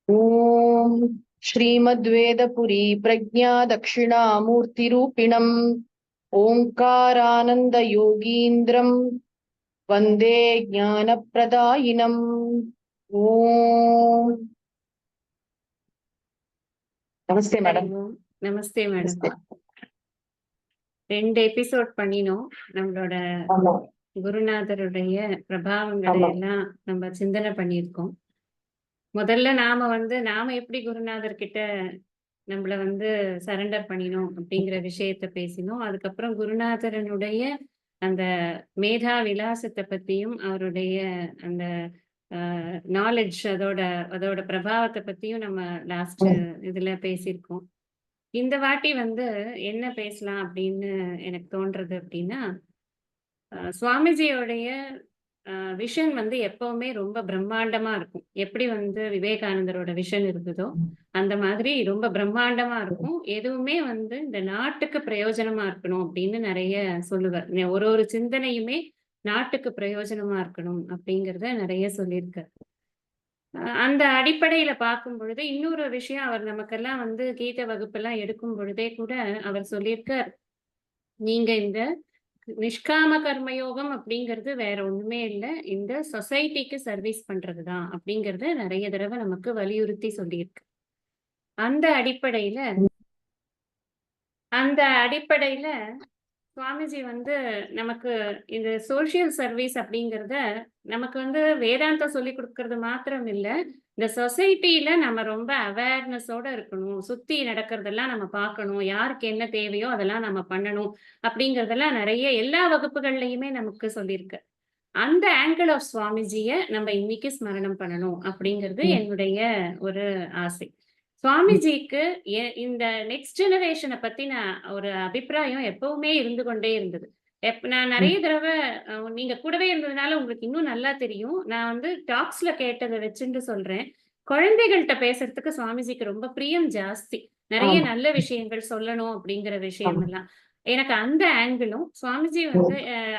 ஓம் ஸ்ரீமத்வேதபுரி பிரக்ஞா தட்சிணாமூர்த்திரூபிணம் ஓங்காரானந்த யோகீந்திரம் வந்தே ஞானப்பிரதாயினம். ஓம் நமஸ்தே Hari madam. ஓம். நமஸ்தே madam. நமஸ்தே. 2 episode பண்ணினோம். நம்மளோட ஆமா குருநாதருடைய பிரபாவங்களை ஆமா எல்லாம் நம்ம சிந்தனை பண்ணியிருக்கோம். முதல்ல நாம எப்படி குருநாதர் கிட்ட நம்மள சரண்டர் பண்ணினோம் அப்படிங்கிற விஷயத்த பேசினோம். அதுக்கப்புறம் குருநாதரனுடைய அந்த மேதா விலாசத்தை பத்தியும் அவருடைய அந்த நாலேஜ் அதோட அதோட பிரபாவத்தை பத்தியும் நம்ம லாஸ்ட் இதுல பேசியிருக்கோம். இந்த வாட்டி என்ன பேசலாம் அப்படின்னு எனக்கு தோன்றது அப்படின்னா, சுவாமிஜியோடைய விஷன் எப்பவுமே ரொம்ப பிரம்மாண்டமா இருக்கும். எப்படி விவேகானந்தரோட விஷன் இருந்ததோ, அந்த மாதிரி ரொம்ப பிரம்மாண்டமா இருக்கும். எதுவுமே இந்த நாட்டுக்கு பிரயோஜனமா இருக்கணும் அப்படின்னு நெறைய சொல்லுவார். ஒரு ஒரு சிந்தனையுமே நாட்டுக்கு பிரயோஜனமா இருக்கணும் அப்படிங்கிறத நெறைய சொல்லியிருக்கார். அந்த அடிப்படையில பார்க்கும் பொழுது, இன்னொரு விஷயம் அவர் நமக்கெல்லாம் கீத வகுப்பெல்லாம் எடுக்கும் பொழுதே கூட அவர் சொல்லியிருக்கார். நீங்க இந்த நிஷ்காம கர்மயோகம் அப்படிங்கிறது வேற ஒண்ணுமே இல்ல. இந்த சொசைட்டிக்கு சர்வீஸ் பண்றதுதான் அப்படிங்கிறத நெறைய தடவ நமக்கு வலியுறுத்தி சொல்லியிருக்கு. அந்த அடிப்படையில அந்த அடிப்படையில சுவாமிஜி நமக்கு இந்த சோசியல் சர்வீஸ் அப்படிங்கிறத நமக்கு வேதாந்தம் சொல்லிக் கொடுக்கறது மாத்திரம் இல்ல. இந்த சொசைட்டில நம்ம ரொம்ப அவேர்னஸோட இருக்கணும். சுத்தி நடக்கிறதெல்லாம் நம்ம பார்க்கணும். யாருக்கு என்ன தேவையோ அதெல்லாம் நம்ம பண்ணணும். அப்படிங்கிறதெல்லாம் நெறைய எல்லா வகுப்புகள்லயுமே நமக்கு சொல்லியிருக்கு. அந்த ஆங்கிள் ஆஃப் சுவாமிஜிய நம்ம இன்னைக்கு ஸ்மரணம் பண்ணணும் அப்படிங்கிறது என்னுடைய ஒரு ஆசை. சுவாமிஜிக்கு இந்த நெக்ஸ்ட் ஜெனரேஷனை பத்தின ஒரு அபிப்பிராயம் எப்பவுமே இருந்து கொண்டே இருந்தது. நான் நிறைய தடவை நீங்க கூடவே இருந்ததுனால உங்களுக்கு இன்னும் நல்லா தெரியும். நான் டாக்ஸ்ல கேட்டதை வச்சுட்டு சொல்றேன். குழந்தைகள்கிட்ட பேசுறதுக்கு சுவாமிஜிக்கு ரொம்ப பிரியம் ஜாஸ்தி. நிறைய ஆமா நல்ல விஷயங்கள் சொல்லணும் அப்படிங்கிற விஷயம் ஆமா எல்லாம். எனக்கு அந்த ஆங்கிளும் சுவாமிஜி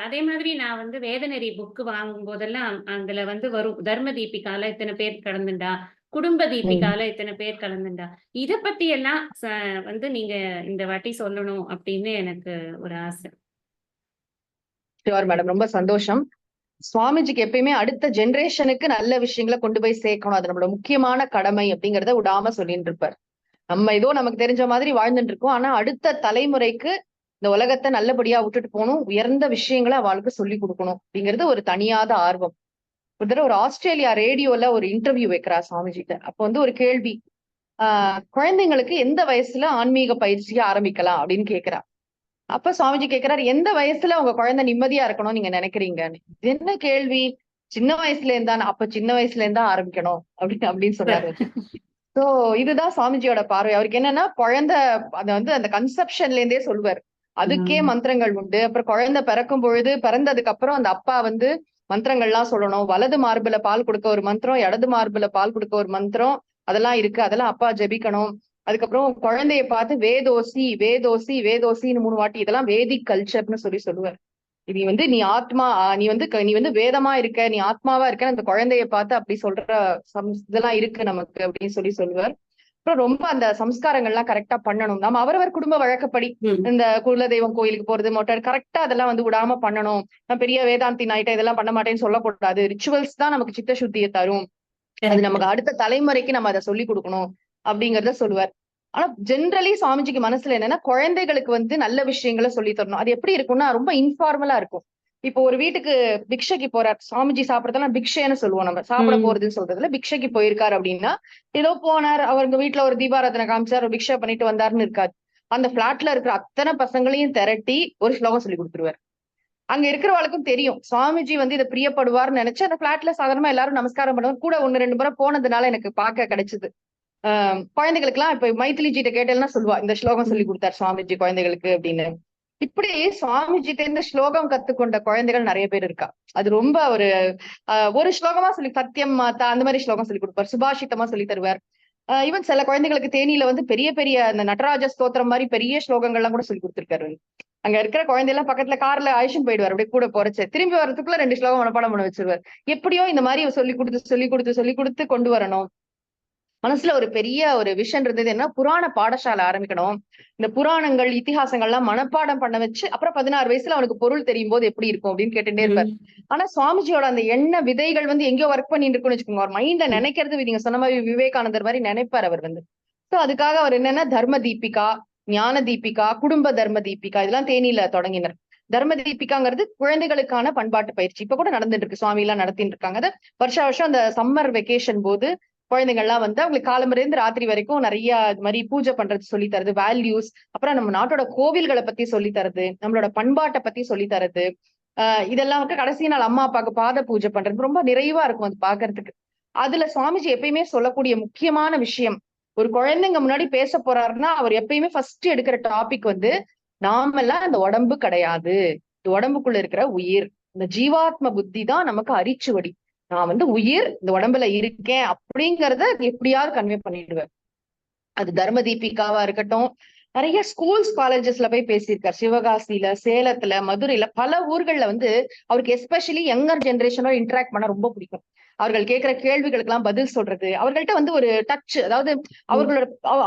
அதே மாதிரி நான் வேதநெறி புக் வாங்கும் போதெல்லாம் அதுல வரும் தர்ம தீபிகால இத்தனை பேர் கலந்துண்டா, குடும்ப தீபிகால இத்தனை பேர் கலந்துண்டா. இத பத்தி எல்லாம் நீங்க இந்த வாட்டி சொல்லணும் அப்படின்னு எனக்கு ஒரு ஆசை. ஷுவர் மேடம், ரொம்ப சந்தோஷம். சுவாமிஜிக்கு எப்பயுமே அடுத்த ஜெனரேஷனுக்கு நல்ல விஷயங்களை கொண்டு போய் சேர்க்கணும், அது நம்மளோட முக்கியமான கடமை அப்படிங்கறத விடாம சொல்லிட்டு இருப்பார். நம்ம ஏதோ நமக்கு தெரிஞ்ச மாதிரி வாழ்ந்துட்டு இருக்கோம். ஆனா அடுத்த தலைமுறைக்கு இந்த உலகத்தை நல்லபடியா விட்டுட்டு போகணும், உயர்ந்த விஷயங்களை அவளுக்கு சொல்லி கொடுக்கணும் அப்படிங்கிறது ஒரு தனியாத ஆர்வம். ஒரு தடவை ஒரு ஆஸ்திரேலியா ரேடியோல ஒரு இன்டர்வியூ வைக்கிறா சுவாமிஜிட்ட. அப்ப ஒரு கேள்வி, குழந்தைங்களுக்கு எந்த வயசுல ஆன்மீக பயிற்சியை ஆரம்பிக்கலாம் அப்படின்னு கேக்குறா. அப்ப சுவாமிஜி கேக்குறாரு, எந்த வயசுல உங்க குழந்தை நிம்மதியா இருக்கணும்னு நீங்க நினைக்கிறீங்கன்னு. இது என்ன கேள்வி, சின்ன வயசுல இருந்தா? அப்ப சின்ன வயசுல இருந்தா ஆரம்பிக்கணும் அப்படின்னு சொன்னாரு. சோ இதுதான் சுவாமிஜியோட பார்வை. அவருக்கு என்னன்னா, குழந்தை அத அந்த கன்செப்ஷன்ல இருந்தே சொல்லுவார். அதுக்கே மந்திரங்கள் உண்டு. அப்புறம் குழந்தை பிறக்கும் பொழுது, பிறந்ததுக்கு அப்புறம் அந்த அப்பா மந்திரங்கள்லாம் சொல்லணும். வலது மார்புல பால் கொடுக்க ஒரு மந்திரம், இடது மார்புல பால் கொடுக்க ஒரு மந்திரம், அதெல்லாம் இருக்கு. அதெல்லாம் அப்பா ஜெபிக்கணும். அதுக்கப்புறம் குழந்தைய பார்த்து வேதோசி வேதோசி வேதோசின்னு 3 வாட்டி, இதெல்லாம் வேதிக் கல்ச்சர்னு சொல்லுவார். இது நீ ஆத்மா, நீ வேதமா இருக்க, நீ ஆத்மாவா இருக்க, அந்த குழந்தைய பார்த்து அப்படி சொல்ற இதெல்லாம் இருக்கு நமக்கு அப்படின்னு சொல்லுவார். அப்புறம் ரொம்ப அந்த சம்ஸ்காரங்கள்லாம் கரெக்டா பண்ணணும். நம்ம அவரவர் குடும்ப வழக்கப்படி இந்த குலதெய்வம் கோயிலுக்கு போறது, மொட்டை கரெக்டா அதெல்லாம் விடாம பண்ணணும். நான் பெரிய வேதாந்தி ஆயிட்டேன், இதெல்லாம் பண்ண மாட்டேன்னு சொல்லக்கூடாது. ரிச்சுவல்ஸ் தான் நமக்கு சித்த சுத்தியை தரும். அது நமக்கு அடுத்த தலைமுறைக்கு நம்ம அதை சொல்லி கொடுக்கணும் அப்படிங்கறத சொல்லுவார். ஆனா ஜென்ரலி சுவாமிஜிக்கு மனசுல என்னன்னா, குழந்தைகளுக்கு நல்ல விஷயங்களை சொல்லி தரணும். அது எப்படி இருக்கும்னா ரொம்ப இன்ஃபார்மலா இருக்கும். இப்போ ஒரு வீட்டுக்கு பிக்ஷைக்கு போறார் சுவாமிஜி, சாப்பிடறதெல்லாம் பிக்ஷைன்னு சொல்லுவோம். நம்ம சாப்பிட போறதுன்னு சொல்றதுல பிக்ஷைக்கு போயிருக்காரு அப்படின்னா, ஏதோ போனார், அவங்க வீட்டுல ஒரு தீபாராதனை காமிச்சார், ஒரு பிக்ஷை பண்ணிட்டு வந்தாருன்னு இருக்காது. அந்த பிளாட்ல இருக்கிற அத்தனை பசங்களையும் திரட்டி ஒரு ஸ்லோகம் சொல்லி கொடுத்துருவார். அங்க இருக்கிறவளுக்கும் தெரியும் சுவாமிஜி இதை பிரியப்படுவார்னு நினைச்சு அந்த பிளாட்ல சாதாரணமா எல்லாரும் நமஸ்காரம் பண்ணுவாங்க. கூட 1-2 முறை போனதுனால எனக்கு பார்க்க கிடைச்சது. குழந்தைகளுக்கு எல்லாம் இப்ப மைத்திலிஜிட்ட கேட்டேன்னா சொல்லுவா, இந்த ஸ்லோகம் சொல்லி கொடுத்தார் சுவாமிஜி குழந்தைகளுக்கு அப்படின்னு. இப்படி சுவாமிஜிட்ட இருந்து ஸ்லோகம் கத்துக்கொண்ட குழந்தைகள் நிறைய பேர் இருக்கா. அது ரொம்ப ஒரு ஸ்லோகமா சொல்லி, சத்தியம் மாதா அந்த மாதிரி ஸ்லோகம் சொல்லி கொடுப்பார், சுபாஷிதமா சொல்லி தருவார். ஈவன் சில குழந்தைகளுக்கு தேனியில பெரிய பெரிய அந்த நடராஜ ஸ்தோத்திரம் மாதிரி பெரிய ஸ்லோகங்கள்லாம் கூட சொல்லி கொடுத்திருக்காரு. அங்க இருக்கிற குழந்தையெல்லாம் பக்கத்துல கார்ல அழைச்சும் போயிடுவார். அப்படியே கூட போறச்சு திரும்பி வர்றதுக்குள்ள 2 ஸ்லோகம் மனப்பாடம் பண்ண வச்சிருவார். எப்படியோ இந்த மாதிரி சொல்லி கொடுத்து கொண்டு வரணும். மனசுல ஒரு பெரிய ஒரு விஷன் இருந்தது. என்ன, புராண பாடசாலை ஆரம்பிக்கணும். இந்த புராணங்கள், இதிகாசங்கள்லாம் மனப்பாடம் பண்ண வச்சு, அப்புறம் 16 வயசுல அவனுக்கு பொருள் தெரியும் போது எப்படி இருக்கும் அப்படின்னு கேட்டுட்டே இருப்பார். ஆனா சுவாமிஜியோட அந்த எண்ண விதைகள் வந்து எங்கேயோ ஒர்க் பண்ணிட்டு இருக்குன்னு வச்சுக்கோங்க. அவர் மைண்ட்ல நினைக்கிறது நீங்க சொன்ன மாதிரி விவேகானந்தர் மாதிரி நினைப்பார் அவர் வந்து. சோ அதுக்காக அவர் என்னன்னா தர்ம தீபிகா, ஞான தீபிகா, குடும்ப தர்ம தீபிகா இதெல்லாம் தேனியில தொடங்கினர். தர்ம தீபிகாங்கிறது குழந்தைகளுக்கான பண்பாட்டு பயிற்சி. இப்ப கூட நடந்துட்டு இருக்கு, சுவாமி எல்லாம் நடத்திட்டு இருக்காங்க. அது வருஷம் அந்த சம்மர் வெக்கேஷன் போது குழந்தைகள்லாம் வந்து அவங்களுக்கு காலம்பரை இருந்து ராத்திரி வரைக்கும் நிறைய இது மாதிரி பூஜை பண்றது சொல்லி தருது, வேல்யூஸ், அப்புறம் நம்ம நாட்டோட கோவில்களை பத்தி சொல்லி தருது, நம்மளோட பண்பாட்டை பத்தி சொல்லி தருது. இதெல்லாம் வந்து கடைசி நாள் அம்மா அப்பாவுக்கு பாத பூஜை பண்றது ரொம்ப நிறைவா இருக்கும் அது பாக்குறதுக்கு. அதுல சுவாமிஜி எப்பயுமே சொல்லக்கூடிய முக்கியமான விஷயம், ஒரு குழந்தைங்க முன்னாடி பேச போறாருன்னா அவர் எப்பயுமே ஃபர்ஸ்ட் எடுக்கிற டாபிக் வந்து, நாமெல்லாம் இந்த உடம்பு கிடையாது, இந்த உடம்புக்குள்ள இருக்கிற உயிர், இந்த ஜீவாத்ம புத்தி தான் நமக்கு அரிச்சுவடி. நான் வந்து உயிர் இந்த உடம்புல இருக்கேன் அப்படிங்கறத எப்படியாவது கன்வே பண்ணிடுவேன். அது தர்ம தீபிகாவா இருக்கட்டும், நிறைய ஸ்கூல்ஸ் காலேஜஸ்ல போய் பேசியிருக்காரு. சிவகாசியில, சேலத்துல, மதுரையில, பல ஊர்கள்ல வந்து அவருக்கு எஸ்பெஷலி யங்கர் ஜெனரேஷனோட இன்டராக்ட் பண்ண ரொம்ப பிடிக்கும். அவர்கள் கேட்கிற கேள்விகளுக்கு எல்லாம் பதில் சொல்றது, அவர்கள்ட்ட வந்து ஒரு டச், அதாவது அவர்களோட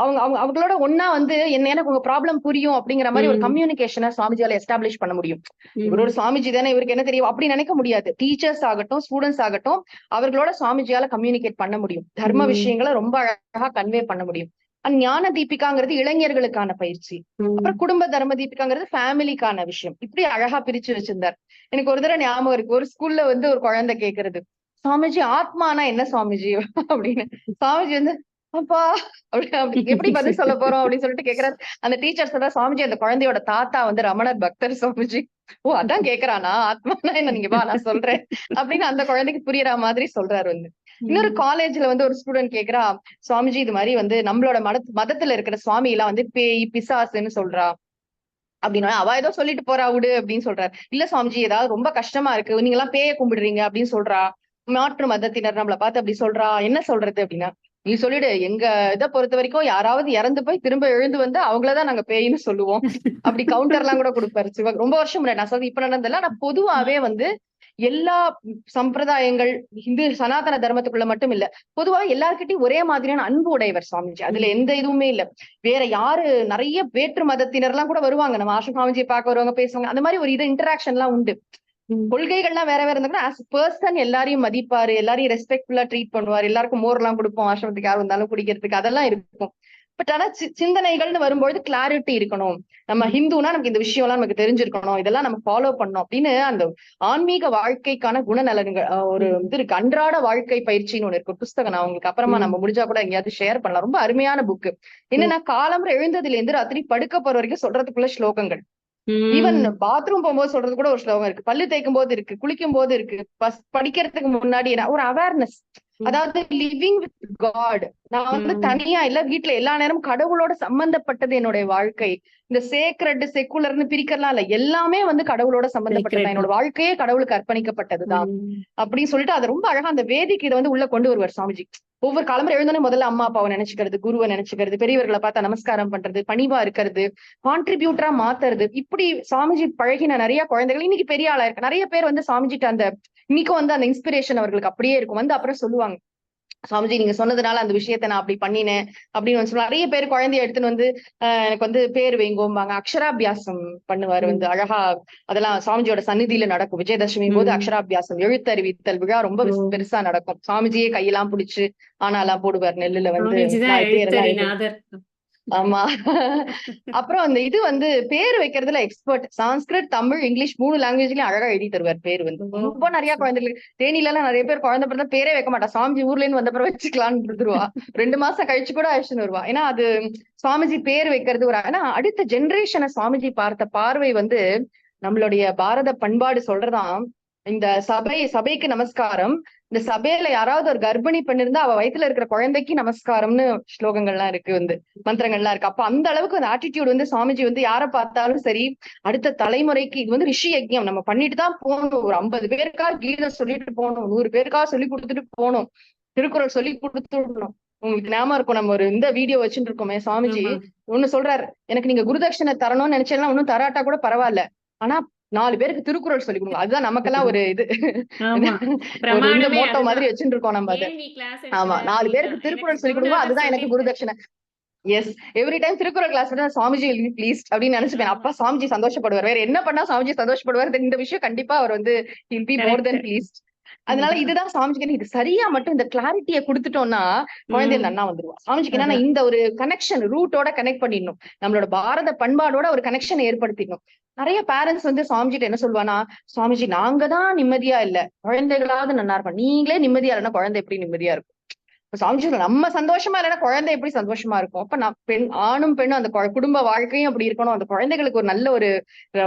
அவங்களோட ஒன்னா வந்து எனக்கு உங்க ப்ராப்ளம் புரியும் அப்படிங்கிற மாதிரி ஒரு கம்யூனிகேஷனை சுவாமிஜியால எஸ்டாப்ளிஷ் பண்ண முடியும். இவரோட சுவாமிஜி தானே, இவருக்கு என்ன தெரியும் அப்படி நினைக்க முடியாது. டீச்சர்ஸ் ஆகட்டும், ஸ்டூடெண்ட்ஸ் ஆகட்டும், அவர்களோட சுவாமிஜியால கம்யூனிகேட் பண்ண முடியும். தர்ம விஷயங்களை ரொம்ப அழகா கன்வே பண்ண முடியும். ஞான தீபிகாங்கிறது இளைஞர்களுக்கான பயிற்சி. அப்புறம் குடும்ப தர்ம தீபிகாங்கிறது ஃபேமிலிக்கான விஷயம். இப்படி அழகா பிரிச்சு வச்சிருந்தார். எனக்கு ஒரு தடவை ஞாபகம் இருக்கு, ஒரு ஸ்கூல்ல வந்து ஒரு குழந்தை கேக்குறது, சுவாமிஜி ஆத்மானா என்ன சுவாமிஜி அப்படின்னு. சுவாமிஜி வந்து அப்பா அப்படி எப்படி பதில் சொல்ல போறோம் அப்படின்னு சொல்லிட்டு கேக்குறாரு. அந்த டீச்சர் சொல்ற, சுவாமிஜி அந்த குழந்தையோட தாத்தா வந்து ரமணர் பக்தர் சுவாமிஜி. ஓ அதான் கேக்குறானா, ஆத்மானா என்ன, நீங்க வா நான் சொல்றேன் அப்படின்னு அந்த குழந்தைக்கு புரியற மாதிரி சொல்றாரு வந்து. இன்னொரு காலேஜ்ல வந்து ஒரு ஸ்டூடெண்ட் கேக்குறா, சுவாமிஜி இது மாதிரி வந்து நம்மளோட மதத்துல இருக்கிற சுவாமி எல்லாம் வந்து பேய் பிசாசுன்னு சொல்றா அப்படின்னா, அவ ஏதோ சொல்லிட்டு போறா விடு அப்படின்னு சொல்றாரு. இல்ல சுவாமிஜி ஏதாவது ரொம்ப கஷ்டமா இருக்கு, நீங்க எல்லாம் பேய கும்பிடுறீங்க அப்படின்னு சொல்றா, மாற்று மதத்தினர் நம்மளை பார்த்து அப்படி சொல்றா, என்ன சொல்றது அப்படின்னா, நீ சொல்லிடு, எங்க இதை பொறுத்த வரைக்கும் யாராவது இறந்து போய் திரும்ப எழுந்து வந்து அவங்களதான் நாங்க பேயின்னு சொல்லுவோம். அப்படி கவுண்டர் எல்லாம் கூட கொடுப்பாரு சிவா. ரொம்ப வருஷம் முன்னாடி நான் சொல்றது இப்ப நடந்ததில்ல. ஆனா பொதுவாவே வந்து எல்லா சம்பிரதாயங்கள், இந்து சனாதன தர்மத்துக்குள்ள மட்டும் இல்ல, பொதுவா எல்லார்கிட்டயும் ஒரே மாதிரியான அன்பு உடையவர் சுவாமிஜி. அதுல எந்த இதுவுமே இல்ல. வேற யாரு, நிறைய வேற்று மதத்தினர் எல்லாம் கூட வருவாங்க, நம்ம ஆசிரம் சுவாமிஜியை பார்க்க வருவாங்க, பேசுவாங்க. அந்த மாதிரி ஒரு இது இன்டராக்ஷன் எல்லாம் உண்டு. கொள்கைகள்லாம் வேற வேற இருந்தா ஆஸ் பர்சன் எல்லாரையும் மதிப்பாரு, எல்லாரையும் ரெஸ்பெக்ட்ஃபுல்லா ட்ரீட் பண்ணுவாரு, எல்லாருக்கும் மோர் எல்லாம் கொடுப்போம் ஆசிரமத்துக்கு யார் வந்தாலும் குடிக்கிறதுக்கு, அதெல்லாம் இருக்கும். பட் ஆனா சிந்தனைகள்னு வரும்பொழுது கிளாரிட்டி இருக்கணும். நம்ம ஹிந்துனா நமக்கு இந்த விஷயம் எல்லாம் நமக்கு தெரிஞ்சிருக்கணும், இதெல்லாம் நம்ம ஃபாலோ பண்ணணும் அப்படின்னு அந்த ஆன்மீக வாழ்க்கைக்கான குணநலன்கள் ஒரு இது இருக்கு. அன்றாட வாழ்க்கை பயிற்சின்னு ஒண்ணு இருக்கு, புஸ்தகம். நான் உங்களுக்கு அப்புறமா நம்ம முடிஞ்சா கூட எங்கேயாவது ஷேர் பண்ணலாம். ரொம்ப அருமையான புக். என்னன்னா, காலம்பரை எழுந்ததுல இருந்து ராத்திரி படுக்க போற வரைக்கும் சொல்றதுக்குள்ள ஸ்லோகங்கள். ஈவன் பாத்ரூம் போகும்போது சொல்றது கூட ஒரு ஸ்லோகம் இருக்கு, பல்லு தேய்க்கும் போது இருக்கு, குளிக்கும் போது இருக்கு, படிக்கிறதுக்கு முன்னாடி ஒரு அவேர்னஸ். அதாவது லிவிங் வித் காட். நான் வந்து தனியா இல்ல, வீட்டுல எல்லா நேரமும் கடவுளோட சம்பந்தப்பட்டது என்னுடைய வாழ்க்கை. இந்த சேக்ரெட் செக்குலர்னு பிரிக்கலாம் இல்ல, எல்லாமே வந்து கடவுளோட சம்பந்தப்பட்டது. என்னோட வாழ்க்கையே கடவுளுக்கு அர்ப்பணிக்கப்பட்டதுதான் அப்படின்னு சொல்லிட்டு அதை ரொம்ப அழகா அந்த வேதிக்கு இதை வந்து உள்ள கொண்டு வருவார் சுவாமிஜி. ஒவ்வொரு காலமும் எழுந்தோடனே முதல்ல அம்மா அப்பாவை நினைச்சுக்கிறது, குருவை நினைச்சுக்கிறது, பெரியவர்களை பார்த்தா நமஸ்காரம் பண்றது, பணிவா இருக்கிறது, கான்ட்ரிபியூட்டரா மாத்துறது. இப்படி சுவாமிஜி பழகின நிறைய குழந்தைகள் இன்னைக்கு பெரிய ஆளா இருக்கு. நிறைய பேர் வந்து சுவாமிஜிட்ட அந்த இன்னைக்கும் வந்து அந்த இன்ஸ்பிரேஷன் அவர்களுக்கு அப்படியே இருக்கும். வந்து அப்புறம் சொல்லுவாங்க, சுவாமிஜி நீங்க சொன்னதுனால அந்த விஷயத்த நான் அப்படி பண்ணினேன் அப்படின்னு சொல்லுவாங்க. நிறைய பேர் குழந்தைய எடுத்துன்னு வந்து எனக்கு வந்து பேர் வைங்கோம்பாங்க. அக்ஷராபியாசம் பண்ணுவாரு வந்து அழகா. அதெல்லாம் சுவாமிஜியோட சந்நிதியில நடக்கும். விஜயதசமி போது அக்ஷராபியாசம், எழுத்தறிவித்தல் விழா ரொம்ப பெருசா நடக்கும். சுவாமிஜியே கையெல்லாம் பிடிச்சு ஆனாலாம் போடுவார் நெல்லுல வந்து பேரெல்லாம். ஆமா. அப்புறம் அந்த இது வந்து பேர் வைக்கிறதுல எக்ஸ்பர்ட். சான்ஸ்கிரிட், தமிழ், இங்கிலீஷ் 3 லாங்குவேஜ்லயும் அழகா எழுதி தருவார் பேர் வந்து. ரொம்ப நிறைய குழந்தைகளுக்கு தேனியில எல்லாம் நிறைய பேர் குழந்தை பிறந்தா பேரே வைக்க மாட்டா, சுவாமிஜி ஊர்ல இருந்து வந்த பிறகு வச்சுக்கலான்னு இருந்துருவா. 2 மாசம் கழிச்சு கூட அழிச்சுன்னு வருவா. ஏன்னா அது சுவாமிஜி பேர் வைக்கிறது ஒரு, ஏன்னா அடுத்த ஜெனரேஷனை சுவாமிஜி பார்த்த பார்வை வந்து நம்மளுடைய பாரத பண்பாடு சொல்றதாம். இந்த சபைக்கு நமஸ்காரம். இந்த சபையில யாராவது ஒரு கர்ப்பிணி பெண் இருந்தா அவ வயித்துல இருக்கிற குழந்தைக்கு நமஸ்காரம்னு ஸ்லோகங்கள்லாம் இருக்கு வந்து, மந்திரங்கள்லாம் இருக்கு. அப்ப அந்த அளவுக்கு அந்த ஆட்டிடியூட் வந்து சுவாமிஜி வந்து யாரை பார்த்தாலும் சரி, அடுத்த தலைமுறைக்கு இது வந்து ரிஷி யஜ்யம் நம்ம பண்ணிட்டு தான் போகணும். ஒரு 50 பேருக்கா கீதை சொல்லிட்டு போகணும், 100 பேருக்கா சொல்லி கொடுத்துட்டு போகணும், திருக்குறள் சொல்லி கொடுத்துடணும். உங்களுக்கு ஞாபகம் இருக்கும், நம்ம ஒரு இந்த வீடியோ வச்சுட்டு இருக்கோமே, சுவாமிஜி ஒண்ணு சொல்றாரு, எனக்கு நீங்க குருதட்சணை தரணும்னு நினைச்சேன்னா ஒன்னும் தராட்டா கூட பரவாயில்ல, ஆனா 4 பேருக்கு திருக்குறள் சொல்லிக் கொடுங்க. அதுதான் நமக்கெல்லாம் ஒரு இது ஆமா ஒரு இந்த பிரமாணமே மோட்டோ அதுதான். மாதிரி வச்சுட்டு இருக்கோம் நம்ம. அது ஏன் நீ கிளாஸ் ஆமா, எடுக்கிற 4 பேருக்கு அப்படின்னுதான். எனக்கு திருக்குறள் சொல்லிக் கொடுங்க, குருநாதர் அதுதான் எனக்கு சொல்லியிருக்காரு. குருதட்சணை. Yes, every time Thirukkural class Swamiji please அப்படின்னு நினைச்சுப்பேன். ஆமா அப்பா சாமிஜி சந்தோஷப்படுவார். வேற என்ன பண்ணா சாமிஜி சந்தோஷப்படுவார், இந்த விஷயம் கண்டிப்பா அவர் வந்து will be more correct. Then pleased. அதனால இதுதான் சாமிஜிக்கு இது சரியா மட்டும் இந்த கிளாரிட்டியை கொடுத்துட்டோம்னா குழந்தைகள் நன்னா வந்துருவா. சாமிஜிக்கு என்னன்னா அதான். இந்த ஒரு கனெக்ஷன் ரூட்டோட கனெக்ட் பண்ணிடணும், நம்மளோட பாரத பண்பாடோட ஒரு கனெக்ஷன் ஏற்படுத்திடணும். நிறைய பேரண்ட்ஸ் வந்து சாமிஜிட்ட என்ன சொல்லுவானா, சுவாமிஜி நாங்க தான் நிம்மதியா இல்ல, குழந்தைகளாவது நல்லா இருக்கும். நீங்களே நிம்மதியா இல்லைன்னா குழந்தை எப்படி நிம்மதியா இருக்கும்? சாமிஜி நம்ம சந்தோஷமா இல்லைன்னா குழந்தை எப்படி சந்தோஷமா இருக்கும்? அப்ப நான் ஆணும் பெண்ணும் அந்த குடும்ப வாழ்க்கையும் அப்படி இருக்கணும், அந்த குழந்தைகளுக்கு ஒரு நல்ல ஒரு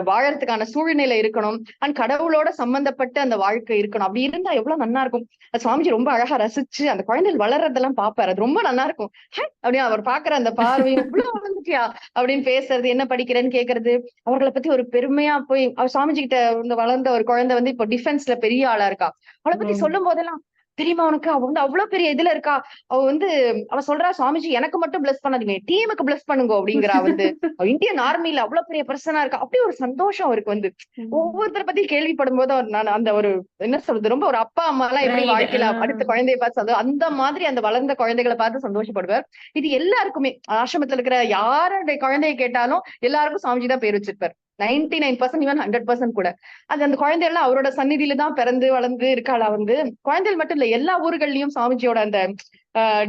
வாழறதுக்கான சூழ்நிலை இருக்கணும், அண்ட் கடவுளோட சம்பந்தப்பட்ட அந்த வாழ்க்கை இருக்கணும். அப்படி இருந்தா எவ்வளவு நல்லா இருக்கும். சுவாமிஜி ரொம்ப அழகா ரசிச்சு அந்த குழந்தைகள் வளர்றதெல்லாம் பாப்பாரு. அது ரொம்ப நல்லா இருக்கும். அப்படின்னு அவர் பாக்குற அந்த பார்வையும், இவ்வளவு வளர்ந்துட்டியா அப்படின்னு பேசுறது, என்ன படிக்கிறேன்னு கேக்குறது, அவர்களை பத்தி ஒரு பெருமையா போய் அவர் சாமிஜி கிட்ட இந்த வளர்ந்த ஒரு குழந்தை வந்து இப்போ டிஃபென்ஸ்ல பெரிய ஆளா இருக்கா. அவளை பத்தி சொல்லும் போதெல்லாம், தெரியுமா உனக்கு அவ வந்து அவ்வளவு பெரிய இதுல இருக்கா, அவ வந்து அவ சொல்றா சுவாமிஜி எனக்கு மட்டும் பிளஸ் பண்ணாதீங்க, டீமுக்கு பிளஸ் பண்ணுங்க அப்படிங்கிறா. வந்து இந்தியன் ஆர்மில அவ்வளவு பெரிய பர்சனா இருக்கா. அப்படி ஒரு சந்தோஷம் அவருக்கு வந்து ஒவ்வொருத்தரை பத்தி கேள்விப்படும் போதும் நான் அந்த ஒரு என்ன சொல்றது, ரொம்ப ஒரு அப்பா அம்மா எல்லாம் எப்படி Pride. வாழ்க்கையில அடுத்த குழந்தைய பார்த்து அந்த மாதிரி அந்த வளர்ந்த குழந்தைகளை பார்த்து சந்தோஷப்படுவார். இது எல்லாருக்குமே ஆசிரமத்துல இருக்கிற யாருடைய குழந்தைய கேட்டாலும் எல்லாருக்கும் சாமிஜி தான் பேர் வச்சிருப்பார். 99% ஈவன் 100% கூட. அது அந்த குழந்தைகள் அவரோட சந்நிதியில தான் பிறந்து வளர்ந்து இருக்காளா. வந்து குழந்தைகள் மட்டும் இல்ல, எல்லா ஊர்கள்லயும் சாமிஜியோட அந்த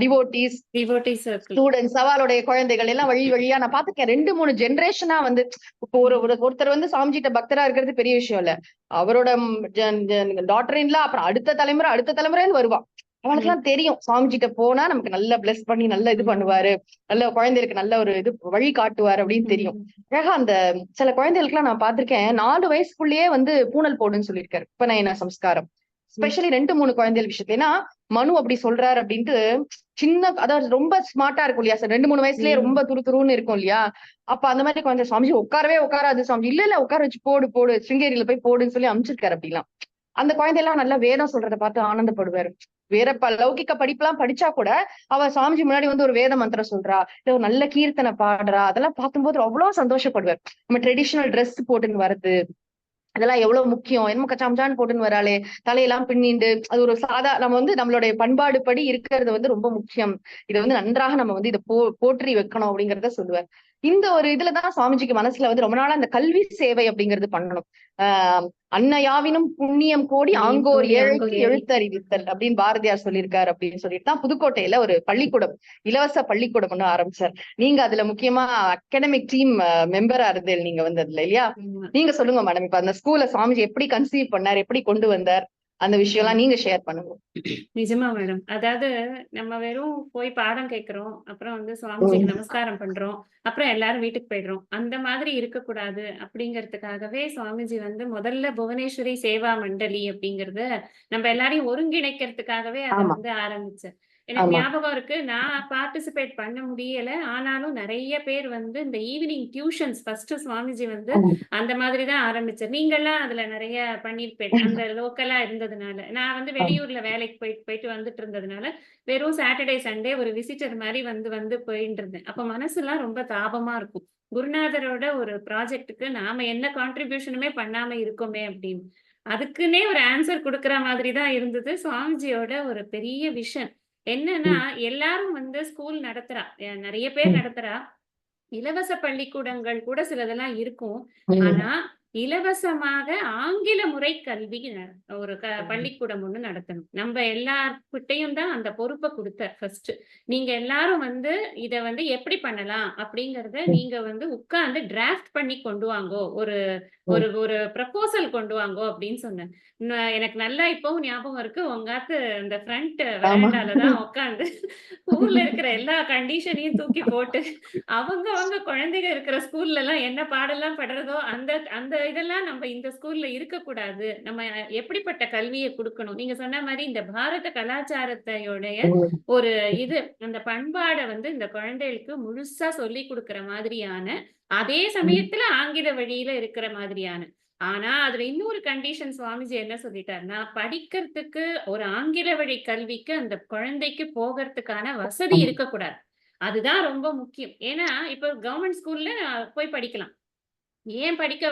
டிவோட்டீஸ் Devotee circle. ஸ்டூடெண்ட்ஸ் அவளுடைய குழந்தைகள் எல்லாம் வழி வழியா நான் பாத்துக்கேன். 2-3 ஜெனரேஷனா வந்து இப்போ ஒருத்தர் வந்து சாமிஜிட்ட பக்தரா இருக்கிறது பெரிய விஷயம் இல்ல. அவரோட டாட்டர் அப்புறம் அடுத்த தலைமுறைன்னு வருவா. அவளுக்கு எல்லாம் தெரியும் சாமிஜிட்ட போனா நமக்கு நல்ல பிளஸ் பண்ணி நல்ல இது பண்ணுவாரு, நல்ல குழந்தைகளுக்கு நல்ல ஒரு இது வழி காட்டுவாரு அப்படின்னு தெரியும். அழகா அந்த சில குழந்தைகளுக்கு எல்லாம் நான் பாத்திருக்கேன், 4 வயசுக்குள்ளேயே வந்து பூணல் போடுன்னு சொல்லியிருக்காரு, உபநயன சம்ஸ்காரம். ஸ்பெஷலி 2-3 குழந்தைகள் விஷயத்துல. ஏன்னா மனு அப்படி சொல்றாரு அப்படின்ட்டு சின்ன, அதாவது ரொம்ப ஸ்மார்ட்டா இருக்கும் இல்லையா சார், 2-3 வயசுலயே ரொம்ப துருன்னு இருக்கும் இல்லையா. அப்ப அந்த மாதிரி குழந்தை சாமிஜி உட்காரவே உட்காராது சாமிஜி, இல்ல உட்கார வச்சு போடு போடு சிங்கேரியில போய் போடுன்னு சொல்லி அனுப்பிச்சிருக்காரு. அப்படிலாம் அந்த குழந்தையெல்லாம் நல்லா வேதம் சொல்றதை பார்த்து ஆனந்தப்படுவாரு. வேற லௌகிக்க படிப்புலாம் படிச்சா கூட அவ சாமிஜி முன்னாடி வந்து ஒரு வேத மந்திரம் சொல்றா, இல்ல ஒரு நல்ல கீர்த்தனை பாடுறா, அதெல்லாம் பார்க்கும்போது அவ்வளவு சந்தோஷப்படுவார். நம்ம ட்ரெடிஷனல் ட்ரெஸ் போட்டுன்னு வர்றது அதெல்லாம் எவ்வளவு முக்கியம். என்னமோ கச்சாமச்சான்னு போட்டுன்னு வராளே, தலையெல்லாம் பின்னிண்டு, அது ஒரு நம்ம வந்து நம்மளுடைய பண்பாடு படி இருக்கிறது வந்து ரொம்ப முக்கியம். இதை வந்து நன்றாக நம்ம வந்து இதை போற்றி வைக்கணும் அப்படிங்கறத சொல்லுவார். இந்த ஒரு இதுலதான் சுவாமிஜிக்கு மனசுல வந்து ரொம்ப நாளா அந்த கல்வி சேவை அப்படிங்கிறது பண்ணணும். அன்னையாவினும் புண்ணியம் கோடி ஆங்கோர் ஏழைக்கு எழுத்தறிவித்தல் அப்படின்னு பாரதியார் சொல்லியிருக்காரு. அப்படின்னு சொல்லிட்டு தான் புதுக்கோட்டையில ஒரு பள்ளிக்கூடம், இலவச பள்ளிக்கூடம் ஒண்ணு ஆரம்பிச்சார். நீங்க அதுல முக்கியமா அகாடமிக் டீம் மெம்பரா இருந்தேன் நீங்க வந்து அதுல இல்லையா. நீங்க சொல்லுங்க மேடம், இப்ப அந்த ஸ்கூல்ல சுவாமிஜி எப்படி கன்சீவ் பண்ணார், எப்படி கொண்டு வந்தார், அந்த விஷயம் எல்லாம் நீங்க ஷேர் பண்ணுங்க. நிஜமா மேடம். அதாவது நம்ம வெறும் போய் பாடம் கேட்கிறோம், அப்புறம் வந்து சுவாமிஜிக்கு நமஸ்காரம் பண்றோம், அப்புறம் எல்லாரும் வீட்டுக்கு போயிடுறோம். அந்த மாதிரி இருக்கக்கூடாது அப்படிங்கிறதுக்காகவே சுவாமிஜி வந்து முதல்ல புவனேஸ்வரி சேவா மண்டலி அப்படிங்கறத நம்ம எல்லாரையும் ஒருங்கிணைக்கிறதுக்காகவே அதை வந்து ஆரம்பிச்சார். எனக்கு ஞாபகம் இருக்கு, நான் பார்ட்டிசிபேட் பண்ண முடியல, ஆனாலும் நிறைய பேர் வந்து இந்த ஈவினிங் டியூஷன்ஸ் ஃபர்ஸ்ட் சுவாமிஜி வந்து அந்த மாதிரி தான் ஆரம்பிச்சார். நீங்கெல்லாம் அதுல நிறைய பண்ணிருப்பேன், அந்த லோக்கலா இருந்ததுனால. நான் வந்து வெளியூர்ல வேலைக்கு போயிட்டு வந்துட்டு இருந்ததுனால வெறும் சாட்டர்டே சண்டே ஒரு விசிட்டர் மாதிரி வந்து போயிட்டு இருந்தேன். அப்ப மனசுலாம் ரொம்ப தாபமா இருக்கும், குருநாதரோட ஒரு ப்ராஜெக்டுக்கு நாம என்ன கான்ட்ரிபியூஷனுமே பண்ணாம இருக்கோமே அப்படின்னு. அதுக்குன்னே ஒரு ஆன்சர் கொடுக்கற மாதிரி தான் இருந்தது சுவாமிஜியோட ஒரு பெரிய விஷன். என்னன்னா எல்லாரும் வந்து ஸ்கூல் நடத்துறா, நிறைய பேர் நடத்துறா, இலவச பள்ளிக்கூடங்கள் கூட சிலதெல்லாம் இருக்கும். ஆனா இலவசமாக ஆங்கில முறை கல்வி ஒரு பள்ளிக்கூடம் ஒண்ணு நடத்தணும். நம்ம எல்லார்கிட்டையும் தான் அந்த பொறுப்பை கொடுத்தார் ஃபர்ஸ்ட். நீங்க எல்லாரும் வந்து இத வந்து எப்படி பண்ணலாம் அப்படிங்கறத நீங்க வந்து உட்கார்ந்து டிராஃப்ட் பண்ணி கொண்டு வாங்கோ, ஒரு ஒரு ஒரு ப்ரப்போசல் கொண்டு வாங்கோ அப்படின்னு சொன்னேன். எனக்கு நல்லா இப்பவும் ஞாபகம் இருக்கு, உங்காத்து அந்த ஃப்ரண்ட் வெராண்டால தான் உட்கார்ந்து ஊர்ல இருக்கிற எல்லா கண்டிஷனையும் தூக்கி போட்டு அவங்க குழந்தைங்க இருக்கிற ஸ்கூல்ல எல்லாம் என்ன பாடெல்லாம் படுறதோ அந்த அந்த இதெல்லாம் நம்ம இந்த ஸ்கூல்ல இருக்கக்கூடாது, நம்ம எப்படிப்பட்ட கல்வியை கொடுக்கணும், நீங்க சொன்ன மாதிரி இந்த பாரத கலாச்சாரத்தையோடைய ஒரு இது அந்த பண்பாடை வந்து இந்த குழந்தைகளுக்கு முழுசா சொல்லி கொடுக்கிற மாதிரியான, அதே சமயத்துல ஆங்கில வழியில இருக்கிற மாதிரியான. ஆனா அதுல இன்னொரு கண்டிஷன் சுவாமிஜி என்ன சொல்லிட்டாருன்னா, படிக்கிறதுக்கு ஒரு ஆங்கில வழி கல்விக்கு அந்த குழந்தைக்கு போகிறதுக்கான வசதி இருக்கக்கூடாது. அதுதான் ரொம்ப முக்கியம். ஏன்னா இப்ப கவர்மெண்ட் ஸ்கூல்ல போய் படிக்கலாம். ஏன் படிக்க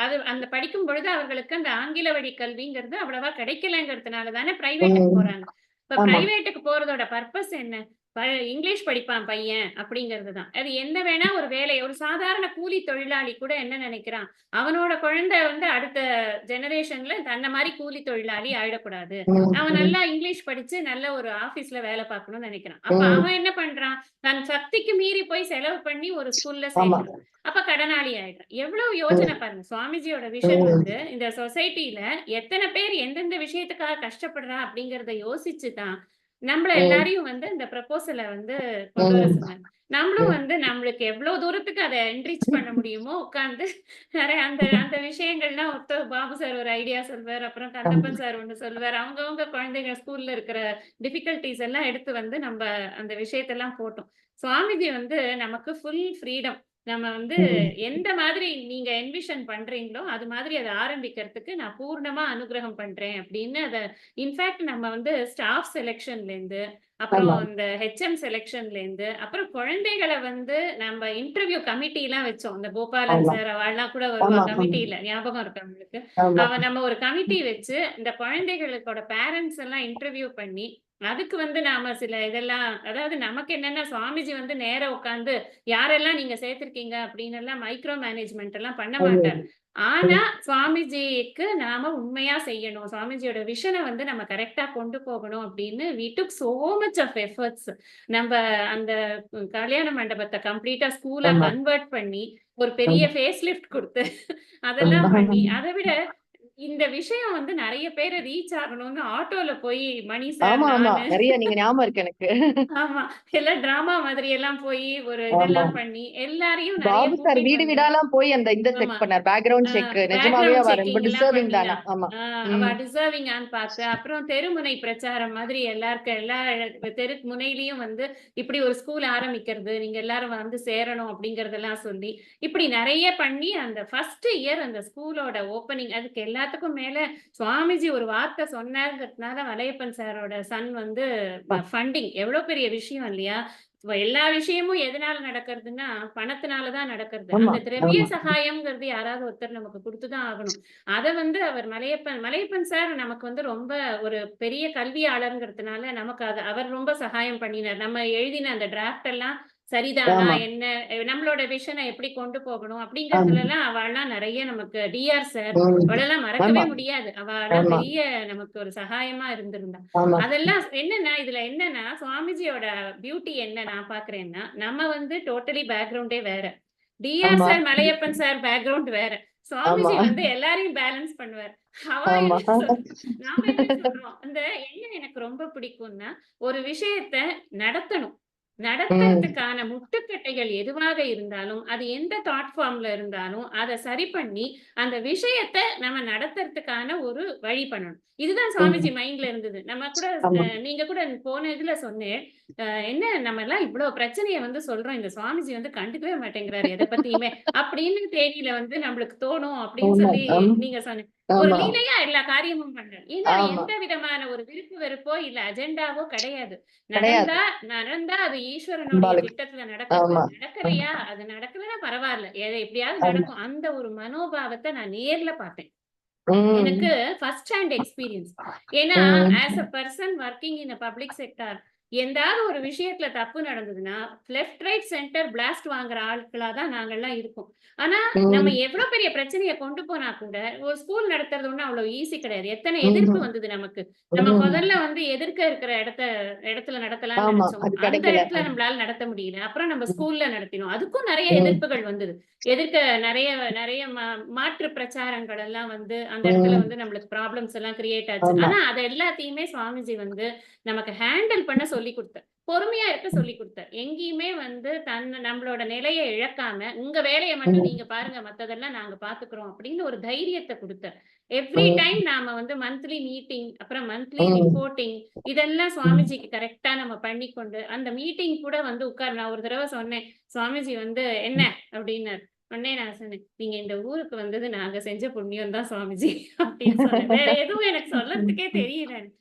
அது அந்த படிக்கும் பொழுது அவர்களுக்கு அந்த ஆங்கில வழி கல்விங்கிறது அவ்வளவா கிடைக்கலங்கிறதுனால தானே பிரைவேட்டுக்கு உம் போறாங்க. இப்ப ஆமா பிரைவேட்டுக்கு போறதோட பர்பஸ் என்ன? இங்கிலீஷ் படிப்பான் பையன் அப்படிங்கிறது தான். அது என்ன வேணா ஒரு வேலை ஒரு சாதாரண கூலி தொழிலாளி கூட என்ன நினைக்கிறான்? அவனோட குழந்தை வந்து அடுத்த ஜெனரேஷன்ல தன்ன மாரி கூலி தொழிலாளி ஆயிடக்கூடாது. உம் அவன் உம் நல்லா இங்கிலீஷ் படிச்சு நல்ல ஒரு ஆபீஸ்ல வேலை பார்க்கணும்னு நினைக்கிறான். அப்ப உம் அவன் என்ன பண்றான்? தன் சக்திக்கு மீறி போய் செலவு பண்ணி ஒரு ஸ்கூல்ல ஆமா சேர்க்கிறான். அப்ப கடனாளி ஆயிடுறான். எவ்வளவு யோசனை பாருங்க. சுவாமிஜியோட விஷன் உம் வந்து இந்த சொசைட்டில எத்தனை பேர் எந்தெந்த விஷயத்துக்காக கஷ்டப்படுறா அப்படிங்கிறத யோசிச்சு தான் நம்மள உம் எல்லாரையும் வந்து இந்த ப்ரப்போசல வந்து கொண்டு வர உம் சொன்னாங்க. நம்மளும் உம் வந்து நம்மளுக்கு எவ்வளவு தூரத்துக்கு அத என்ரிச் பண்ண முடியுமோ உட்கார்ந்து நிறைய அந்த அந்த விஷயங்கள்லாம் பாபு சார் ஒரு ஐடியா சொல்வார். அப்புறம் கந்தப்பன் சார் ஒண்ணு சொல்வார். அவங்கவங்க குழந்தைங்க ஸ்கூல்ல இருக்கிற டிஃபிகல்டீஸ் எல்லாம் எடுத்து வந்து நம்ம அந்த விஷயத்தெல்லாம் போட்டோம். சுவாமிஜி வந்து நமக்கு ஃபுல் ஃப்ரீடம். நம்ம வந்து உம் எந்த மாதிரி நீங்க என்விஷன் பண்றீங்களோ, அது மாதிரி அத ஆரம்பிக்கிறதுக்கு நான் பூர்ணமா அனுக்கிரகம் பண்றேன் அப்படின்னு இன்ஃபாக்ட் நம்ம வந்து ஸ்டாஃப் செலக்ஷன்லேருந்து, அப்புறம் ஆமா இந்த ஹெச்எம் செலக்ஷன்லேருந்து, அப்புறம் குழந்தைகள வந்து நம்ம இன்டர்வியூ கமிட்டிலாம் வச்சோம். இந்த கோபாலன் ஆமா சார் அவள்லாம் கூட வருவா ஆமா கமிட்டில. ஞாபகம் இருக்கா உங்களுக்கு? ஆமா நம்ம ஒரு கமிட்டி வச்சு, இந்த குழந்தைகளுக்கோட பேரண்ட்ஸ் எல்லாம் இன்டர்வியூ பண்ணி, அதுக்கு வந்து நாம சில இதெல்லாம் அதாவது நமக்கு என்னன்னா சுவாமிஜி வந்து நேரா உட்கார்ந்து யாரெல்லாம் நீங்க சேர்த்திருக்கீங்க அப்படின்னு எல்லாம் மைக்ரோ மேனேஜ்மென்ட் எல்லாம் பண்ண உம் மாட்டார். ஆனா, சுவாமிஜிக்கு நாம உண்மையா செய்யணும். சுவாமிஜியோட விஷன வந்து நம்ம கரெக்ட்டா கொண்டு போகணும் அப்படின்னு we took so much of efforts. நம்ப அந்த கல்யாண மண்டபத்த கம்ப்ளீட்டா ஸ்கூலா ஆமா கன்வெர்ட் பண்ணி, ஒரு பெரிய ஆமா ஃபேஸ் லிஃப்ட் குடுத்து, அதெல்லாம் பண்ணி, அத விட இந்த விஷயம் வந்து நெறைய பேர ரீச் ஆகணும்னு ஆட்டோல போய் மணி சார், ஆமா ஆமா நானு நிறைய நீங்க ஞாபகம் இருக்கு எனக்கு ஆமா. எல்லாம் டிராமா மாதிரி எல்லாம் போயி ஒரு ஆமா இதெல்லாம் பண்ணி, எல்லாரையும் நெறைய பாபு சார் கூட்டிட்டு வீடு வந்து வீடாலாம் போய் அந்த இந்த ஆமா. செக் பண்ணார் பேக்ரவுண்ட் செக் நிஜமாவே பேக்கிரவுண்ட் அவ ரொம்ப செக்கிங் எல்லாம் டிசர்விங் தானா பண்ணினான். ஆமா அவ உம் டிசர்விங்கான்னு பார்த்து, அப்புறம் தெருமுனை பிரச்சாரம் மாதிரி எல்லா தெரு முனையிலயும் வந்து இப்படி ஒரு ஸ்கூல் ஆரம்பிக்கிறது, நீங்க எல்லாரும் வந்து சேரணும் அப்படிங்கிறதெல்லாம் சொல்லி, இப்படி நெறைய பண்ணி அந்த ஃபர்ஸ்ட் இயர் அந்த ஸ்கூலோட ஓப்பனிங் அதுக்கு எல்லாத்துக்கும் மேல சுவாமிஜி ஒரு வார்த்தை சொன்னார்ங்கிறதுனால வலையப்பன் சாரோட சன் வந்து ஃபண்டிங் எவ்வளவு பெரிய விஷயம் இல்லையா? எல்லா விஷயமும் எதனால நடக்கிறதுன்னா, பணத்தினால தான் நடக்கிறது. ஆமா அந்த திரவிய ஆமா சகாயம்ங்கிறது யாராவது ஒருத்தர் நமக்கு குடுத்து தான் ஆகணும். அத வந்து அவர் மலையப்பன் சார் நமக்கு வந்து ரொம்ப ஒரு பெரிய கல்வியாளர்ங்கிறதுனால, நமக்கு அவர் ரொம்ப சகாயம் பண்ணினார். நம்ம எழுதின அந்த டிராஃப்ட் எல்லாம் சரிதானா? ஆமா என்ன நம்மளோட விஷன எப்படி கொண்டு போகணும்? ஆமா அப்படிங்கிறதுலலாம் அவள்லாம் நெறைய நமக்கு டிஆர் சார் உம் அவளெல்லாம் மறக்கவே ஆமா முடியாது. அவலாம் ஆமா பெரிய நமக்கு ஒரு சகாயமா இருந்திருந்தா. ஆமா அதெல்லாம் என்னன்னா, இதுல என்னன்னா, சுவாமிஜியோட பியூட்டி என்ன நான் பார்க்கிறேன்னா, நம்ம வந்து டோட்டலி பேக்கிரவுண்டே வேற. டிஆர் ஆமா சார், மலையப்பன் சார் பேக்கிரவுண்ட் வேற. ஆமா சுவாமிஜி வந்து எல்லாரையும் பேலன்ஸ் பண்ணுவார். அவ ஆமா என்ன சொல் நாம என்ன சொல்றோம்? என்ன எனக்கு ரொம்ப பிடிக்கும்னா, ஒரு விஷயத்த நடத்தணும். உம் நடத்துறதுக்கான முட்டுக்கட்டைகள் எதுவாக இருந்தாலும், அது எந்த தாட் ஃபார்ம்ல இருந்தாலும், அத சரி பண்ணி, அந்த விஷயத்த நம்ம நடத்துறதுக்கான ஒரு வழி பண்ணணும். இதுதான் உம் சுவாமிஜி மைண்ட்ல இருந்தது. நம்ம கூட ஆமா நீங்க கூட போன இதுல சொன்னேன். என்ன நம்மலாம் இவ்ளோ பிரச்சனைய வந்து சொல்றோம். இந்த சுவாமிஜி வந்து கண்டுக்கவே மாட்டேங்கிறாரு எத பத்தியுமே. அப்படின்னு தேதியில வந்து நம்மளுக்கு தோணும் அப்படின்னு ஆமா சொல்லி ஆமா நீங்க சொன்னீங்க. ஒரு ஆமா லீலையா எல்லா காரியமும் பண்றாரு. ஏன்னா ஆமா எந்த விதமான ஒரு விருப்பு வெறுப்போ, இல்ல அஜெண்டாவோ கிடையாது. கிடையாது நடந்தா நடந்தா அது ஈஸ்வரனுடைய அம்பாளுக்கு திட்டத்துல நடக்கிறது. ஆமா நடக்கலையா? அது நடக்கலன்னா பரவால்ல. எப்படியாவது ஆமா நடக்கும். அந்த ஒரு மனோபாவத்த நான் நேர்ல பார்த்தேன். உம் எனக்கு ஃபர்ஸ்ட் ஹேண்ட் எக்ஸ்பீரியன்ஸ். ஏன்னா, um as a person working in a public sector எந்தாவது ஒரு விஷயத்துல தப்பு நடந்ததுன்னா, லெஃப்ட், ரைட், சென்டர் பிளாஸ்ட் வாங்குற ஆட்களா தான் நாங்கலாம் இருக்கோம். ஆனா, நம்ம உம் எவ்ளோ பெரிய பிரச்சனைய கொண்டு போனா கூட, ஒரு ஸ்கூல் நடத்துறது ஒண்ணும் அவ்வளோ ஈஸி கிடையாது. எத்தன எதிர்ப்பு உம் வந்தது நமக்கு. நம்ம உம் முதல்ல வந்து எதிர்க்க இருக்கிற இடத்துல நடத்தலாம்னு ஆமா நெனச்சோம். அது அந்த கிடைக்கல இடத்துல நம்மளால நடத்த முடியல. அப்புறம் நம்ம ஸ்கூல்ல நடத்தினோம். அதுக்கும் நெறைய உம் எதிர்ப்புகள் வந்தது. எதிர்க்க நெறைய நெறைய மாற்று பிரச்சாரங்கள் எல்லாம் வந்து அந்த இடத்துல உம் வந்து நம்மளுக்கு ப்ராப்ளம்ஸ் எல்லாம் கிரியேட் ஆச்சு. ஆமா ஆனா, அத எல்லாத்தையுமே சுவாமிஜி வந்து நமக்கு ஹேண்டில் பண்ண சொல்லிக் குடுத்தார். பொறுமையா இருக்க சொல்லிக் குடுத்தார். எங்கேயுமே வந்து நம்மளோட நிலைய இழக்காம, உங்க வேலைய மட்டும் உம் நீங்க பாருங்க, மத்ததெல்லாம் நாங்க பார்த்துக்கிறோம் அப்படின்னு ஒரு தைரியத்த குடுத்தார். எவ்ரி உம் டைம் நாம வந்து மந்த்லி மீட்டிங், அப்புறம் மந்த்லி உம் ரிப்போர்ட்டிங் இதெல்லாம் உம் சுவாமிஜிக்கு கரெக்ட்டா நம்ம பண்ணிக்கொண்டு, அந்த மீட்டிங் கூட வந்து நான் ஒரு தடவ சொன்னேன். சுவாமிஜி வந்து என்ன அப்படின்னாரு. உடனே நான் சொன்னேன், "நீங்க இந்த ஊருக்கு வந்தது நாங்க செஞ்ச புண்ணியம் தான் சுவாமிஜி" அப்படின்னு சொன்னேன். வேற எதுவும் எனக்கு சொல்றதுக்கே தெரியல.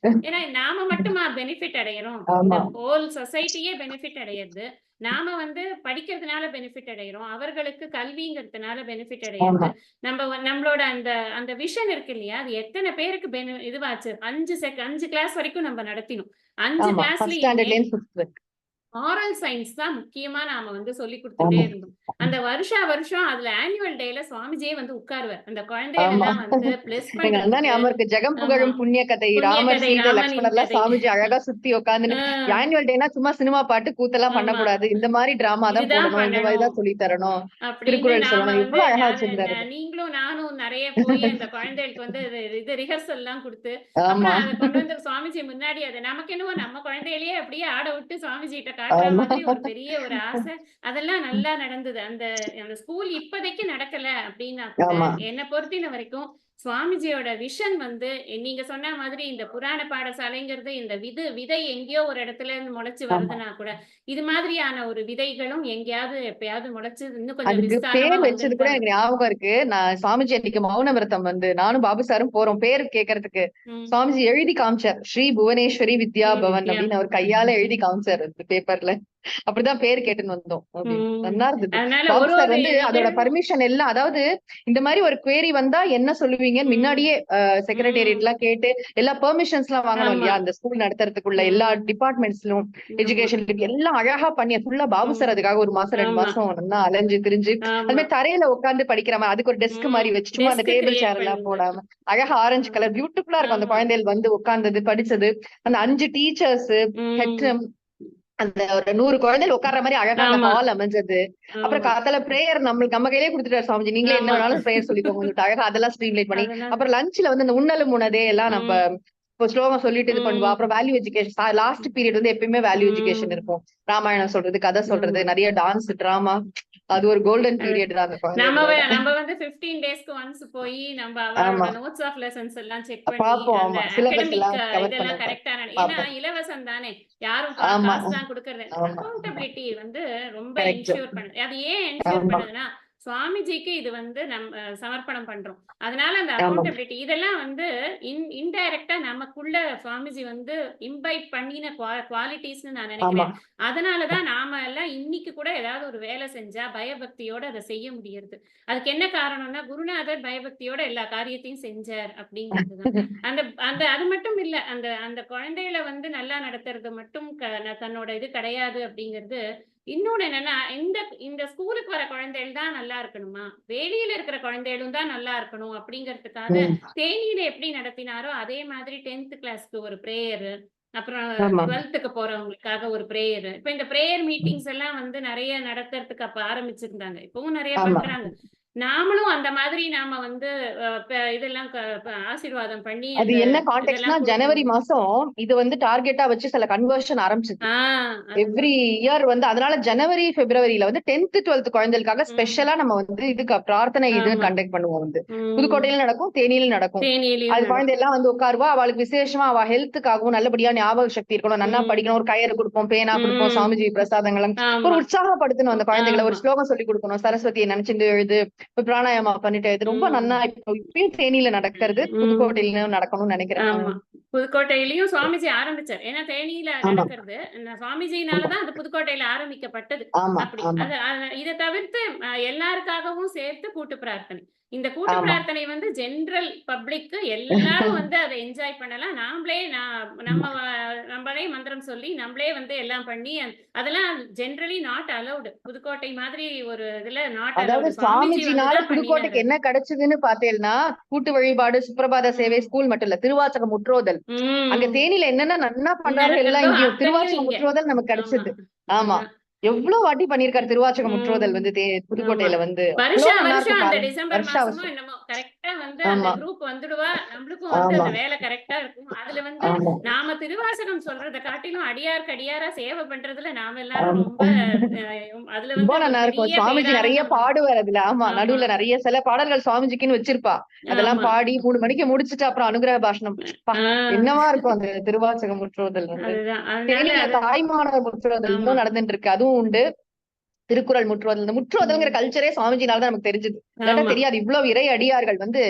ஏன்னா நாம மட்டுமா பெனிஃபிட் அடையறோம்? இந்த ஆமா ஹோல் சொசைட்டியே பெனிஃபிட் அடையறது. நாம வந்து படிக்கிறதுனால பெனிஃபிட் அடையறோம். அவர்களுக்கு கல்விங்கிறதுனால பெனிஃபிட் ஆமா அடையறது. நம்மளோட அந்த அந்த விஷன் இருக்கு இல்லையா? அது எத்தன பேருக்கு இதுவாச்சு. 5 கிளாஸ் வரைக்கும் நம்ம நடத்தினோம். 5 ஆமா ஃபர்ஸ்ட் கிளாஸ்லயுமே ஸ்டாண்டர்ட்ல இருந்து 5th. மாரல் சயின்ஸ் தான் முக்கியமா நாம வந்து சொல்லிக் குடுத்துட்டே ஆமா இருந்தோம். அந்த வருஷம் அதுல ஆனுவல் டேல சுவாமிஜியே வந்து உட்காருவார். அந்த குழந்தைகள ஆமா எல்லாம் வந்து பிளெஸ் எனக்கு நல்லா பண்றதுக்கு. ஞாபகம் இருக்கு. ஜெகம் ஆமா. புகழும் புண்ணிய கதை, புண்ணிய ராமர் கதை, சீதை ராமனின் லக்ஷ்மணர் எல்லாம் கதை. சாமிஜி அழகா சுத்தி உட்கார்ந்து ஆ, ஆனுவல் டேனா சும்மா சினிமா பாட்டு கூத்தெல்லாம் ஆமா. பண்ணக்கூடாது, இந்த மாதிரி டிராமா தான் இதுதான் போடணும், இந்த மாதிரி பண்ணணும். தான் சொல்லி தரணும், அப்படின்னு திருக்குறள் நாம சொல்லணும், வந்து இவ்வளவு அழகா வச்சிருந்தாரு. நீங்களும் நானும் நெறைய போய் அந்த குழந்தைகளுக்கு வந்து இது ரிஹர்சல்லாம் குடுத்து, ஆமா அப்புறம் அத கொண்டு வந்து சுவாமிஜி முன்னாடி அத நமக்கு என்னவோ நம்ம குழந்தைகளையே அப்படியே ஆட விட்டு சுவாமிஜிட்ட காட்டுற ஆமா மாதிரி ஒரு பெரிய ஒரு ஆசை. அதெல்லாம் நல்லா நடந்தது. அந்த அந்த ஸ்கூல் இப்போதைக்கு நடக்கல அப்படின்னா கூட, ஆமா என்ன பொறுத்தின வரைக்கும் சுவாமிஜியோட விஷன் வந்து நீங்க சொன்ன மாதிரி இந்த புராண பாடசாலைங்கிறது இந்த விதை எங்கேயோ ஒரு இடத்துல இருந்து முளைச்சு ஆமா வருதுன்னா கூட, இது மாதிரியான ஒரு விதைகளும் எங்கேயாவது எப்பயாவது முளைச்சு இன்னும் கொஞ்சம் அதுக்கு விஸ்தாரமா பேர் வச்சது வந்துட்டு கூட தான் எனக்கு இருக்கும். ஞாபகம் இருக்கு. நான் சாமிஜி அன்னைக்கு மௌன விரதம் வந்து நானும் பாபு சாரும் போறோம் பேர் கேட்கறதுக்கு. ம். சுவாமிஜி எழுதி காமிச்சார், ஸ்ரீ புவனேஸ்வரி வித்யா பவன் வித்யா. அப்படின்னு அவர் கையால எழுதி காமிச்சார் அந்த பேப்பர்ல. அப்படிதான் பேர் கேட்டுன்னு வந்தோம் அப்படின்னு. ம். நல்லா இருந்தது. அதனால பாபு ஒரு சார் ஒரு வந்து அதோட நிகழ்வு. பர்மிஷன் எல்லாம், அதாவது இந்த மாதிரி ஒரு query வந்தா என்ன சொல்லுவீங்கன்னு ம். முன்னாடியே ம். செக்ரட்டேரியட் எல்லாம் கேட்டு எல்லா பெர்மிஷன்ஸ் எல்லாம் வாங்கணும் ஆமா. இல்லையா, அந்த ஸ்கூல் நடத்துறதுக்குள்ள எல்லா ம். டிபார்ட்மெண்ட்ஸ்லும் ஆமா. எஜுகேஷன் எல்லாம் அழகா பண்ணி ஃபுல்லா பாபு ம். சார் அதுக்காக 1 மாசம் 2 ஆமா. மாசம் நல்லா அலைஞ்சு திரிஞ்சு அது ஆமா. மாதிரி தரையில உட்கார்ந்து படிக்கிற மாதிரி அதுக்கு ஒரு டெஸ்க் மாதிரி வச்சு சும்மா அந்த டெஸ்க் டேபிள் கிரியேட் சேர் எல்லாம் பண்ணது. போடாம அழகா ஆரஞ்சு கலர் பியூட்டிஃபுல்லா இருக்கும். அந்த ஆமா. குழந்தைகள் வந்து உட்கார்ந்தது படிச்சது, அந்த 5 டீச்சர்ஸ் ஹெட், ம். அந்த ஒரு 100 குழந்தைகள் உட்கார்ற மாதிரி அழகா அந்த ஆமா. ஹால் அமைஞ்சது. அப்புறம் ஆமா. காத்தால பிரேயர் நம்ம கையிலே கொடுத்துட்டாரு சுவாமிஜி, நீங்களே என்ன ஆமா. வேணாலும் பிரேயர் சொல்லிக்கோங்க சொல்லிட்டு அழகா அதெல்லாம் ஸ்ட்ரீம்லைட் பண்ணி, அதெல்லாம். அப்புறம் லஞ்ச்ல வந்து இந்த உண்ணலும் உணதே எல்லாம் நம்ம ம். இப்போ ஸ்லோகம் சொல்லிட்டு இது பண்ணுவா. ம். அப்புறம் வேல்யூ எஜுகேஷன் லாஸ்ட் பீரியட் வந்து எப்பயுமே வேல்யூ எஜுகேஷன் ம். இருக்கும். ராமாயணம் சொல்றது, கதை சொல்றது, ஆமா. நிறைய டான்ஸ் டிராமா. அது ஒரு கோல்டன் அது பீரியட் தான் அந்த நம்ம குழந்தைகளோட. நம்ம வந்து 15 டேஸ்க்கு ஒன்ஸ் போய் நம்ம ஆமா அவளோட நோட்ஸ் ஆஃப் லெசன்ஸ் எல்லாம் செக் பண்ணி பாப்போம். அந்த ஆமா சிலபஸ் அகாடமிக் எல்லாம் கவர் இதெல்லாம் பண்ண கரெக்டா ஏன்னா பாப்போம். இலவசம் தானே, யாரும் ஆமா காசு தான் கொடுக்கறது. ஆமா அக்கௌண்டபிலிட்டி வந்து ரொம்ப கரெக்ட். என்ஷூர் பண்ணுது. அது ஏன் என்ஷூர் ஆமா பண்ணுதுன்னா சுவாமிஜிக்கு இது வந்து நம்ம சமர்ப்பணம் பண்றோம். அதனால அந்த ஆமா அக்கௌண்டபிலிட்டி இதெல்லாம் வந்து இன்டைரக்டா நமக்குள்ள சுவாமிஜி வந்து இம்பைட் பண்ணின குவாலிட்டிஸ்னு நான் ஆமா நினைக்கிறேன். அதனாலதான் நாம எல்லாம் இன்னைக்கு கூட ஏதாவது ஒரு வேலை செஞ்சா பயபக்தியோட அதை செய்ய முடியறது. அதுக்கு என்ன காரணம்னா குருநாதர் பயபக்தியோட எல்லா காரியத்தையும் செஞ்சார் அப்படிங்கிறதுதான். அந்த அந்த அது மட்டும் இல்ல, அந்த அந்த குழந்தைகளை வந்து நல்லா நடத்துறது மட்டும் தன்னோட இது கிடையாது அப்படிங்கிறது. இன்னொன்னு என்னன்னா, இந்த இந்த ஸ்கூலுக்கு வர குழந்தைகள் தான் நல்லா இருக்கணுமா? வெளியில இருக்கிற குழந்தைகளும் தான் நல்லா இருக்கணும் அப்படிங்கிறதுக்காக, ம் தேனியில எப்படி நடத்தினாரோ, அதே மாதிரி 10th கிளாஸ்க்கு ஒரு பிரேயரு, அப்புறம் ஆமா 12க்கு போறவங்களுக்காக ஒரு பிரேயரு. இப்ப இந்த பிரேயர் மீட்டிங்ஸ் எல்லாம் வந்து நெறைய நடத்துறதுக்கு அப்ப ஆரம்பிச்சிருந்தாங்க. இப்பவும் நெறைய ஆமா பண்றாங்க. நாமளும் அந்த மாதிரி நாம வந்து இதெல்லாம் ஆசீர்வாதம் பண்ணி அது அந்த என்ன கான்டெக்ட்னா இதெல்லாம் ஜனவரி குடுக்கணும். மாசம் இது வந்து டார்கெட்டா வச்சு சில கன்வர்ஷன் ஆரம்பிச்சது ஆ அதுதான். எவ்ரி இயர் வந்து. அதனால ஜனவரி பிப்ரவரியில வந்து 10th 12th குழந்தைகளுக்காக ம். ஸ்பெஷலா நம்ம வந்து இதுக்கு பிரார்த்தனை இது ஆமா. கண்டக்ட் பண்ணுவோம் வந்து. ம். புதுக்கோட்டையில நடக்கும், தேனியில நடக்கும். தேனியிலயும் அது குழந்தை நடக்கும். எல்லாம் வந்து உட்காருவா, அவளுக்கு விசேஷமா அவ ஹெல்த்துக்காகவும் நல்லபடியா ஞாபக சக்தி இருக்கணும், நன்னா ம். படிக்கணும், ஒரு கயிறு கொடுப்போம், பேனா கொடுப்போம், ம். சாமிஜி பிரசாதங்கள் ஒரு ஆமா. உற்சாகப்படுத்தணும் அந்த குழந்தைகளை, ஒரு ஆமா. ஸ்லோகம் சொல்லி கொடுக்கணும், சரஸ்வதியை நினைச்சிட்டு எழுது, பிராணாயாமா பண்ணிட்டு இது ரொம்ப ம். நன்னா இப்பயும் தேனியில நடக்கிறது, ம். புதுக்கோட்டையிலும் நடக்கணும்னு நினைக்கிறேன். ஆமா. புதுக்கோட்டையிலயும் சுவாமிஜி ஆரம்பிச்சார். ஏன்னா தேனியில ஆமா நடக்கிறது, சுவாமிஜியினால ஆமா தான் அது புதுக்கோட்டையில ஆரம்பிக்கப்பட்டது. ஆமா அப்படி. ஆமா இத தவிர்த்து எல்லாருக்காகவும் சேர்த்து கூட்டு பிரார்த்தனை. இந்த கூட்டு ஆமா பிரார்த்தனை வந்து ஜெனரல் பப்ளிக்கு எல்லாரும் வந்து அத என்ஜாய் பண்ணலாம். நம்மளே மந்திரம் சொல்லி, நம்மளே வந்து எல்லாம் பண்ணி, அதெல்லாம் ஜெனரலி நாட் அலவுட். புதுக்கோட்டை மாதிரி ஒரு இதுல நாட் அதாவது அலவுட். சுவாமிஜி வந்து சுவாமிஜினால தான் பண்ணினாரு புதுக்கோட்டைக்கு அது. என்ன கிடைச்சதுன்னு பாத்தீங்கன்னா, கூட்டு வழிபாடு, சுப்பிரபாத சேவை, ம். ஸ்கூல் மட்டும் இல்ல, திருவாசக முற்றோதல். அங்க ம். தேனியில என்னென்ன நன்னா பண்றாரோ எல்லாம் நடக்கிறதோ இங்கேயும் அத்தனையும் திருவாசக இங்க. முற்றோதல் நமக்கு ஆமா. கிடைச்சது. ஆமா அதான். எவ்வளவு வாட்டி பண்ணிருக்காரு திருவாசக முற்றோதல் ம். வந்து ஆமா. புதுக்கோட்டையில வந்து அவ்வளவு வருஷம் நல்லா வருஷம் இருக்கும் அந்த காலம். டிசம்பர் வருஷா மாசமோ வருஷம். என்னமோ கரெக்ட்டா வந்து அந்த ஆமா குரூப் வந்துடுவா. நம்மளுக்கும் வந்து ஆமா அந்த வேலை கரெக்ட்டா இருக்கும். அதுல வந்து ஆமா நாம திருவாசகம் சொல்றத காட்டிலும் அடியாருக்கு அடியாரா சேவை பண்றதுல நாம எல்லாரும் ஆமா ரொம்ப அதுல ரொம்ப வந்து ஒரு நல்லா இருக்கும். பெரிய சுவாமிஜி நிறைய பேரானந்தம் வரும். பாடுவார் அதுல. ஆமா ஆமா, நடுவுல நிறைய சில பாடல்கள் சுவாமிஜிக்குன்னு வச்சிருப்பா. அதெல்லாம் ஆமா. பாடி 3 மணிக்கு முடிச்சுட்டு அப்புறம் அனுகிரக பாஷணம். அப்பா ஆ என்னவா இருக்கும் அந்த திருவாசக முற்றோதல் வந்து. அதுதான். அதனால தேனியில அது தாய்மானவர் முற்றோதல் ஆமா. இன்னும் நடந்துட்டு இருக்கு, அதுவும் உண்டு. திருக்குறள் முற்றுவதல், இந்த முற்றுவதல்ங்கிற கல்ச்சரே சுவாமிஜினாலதான் நமக்கு தெரிஞ்சது. இல்லாட்டா ஆமா தெரியாது. இவ்வளவு இறை அடியார்கள் வந்து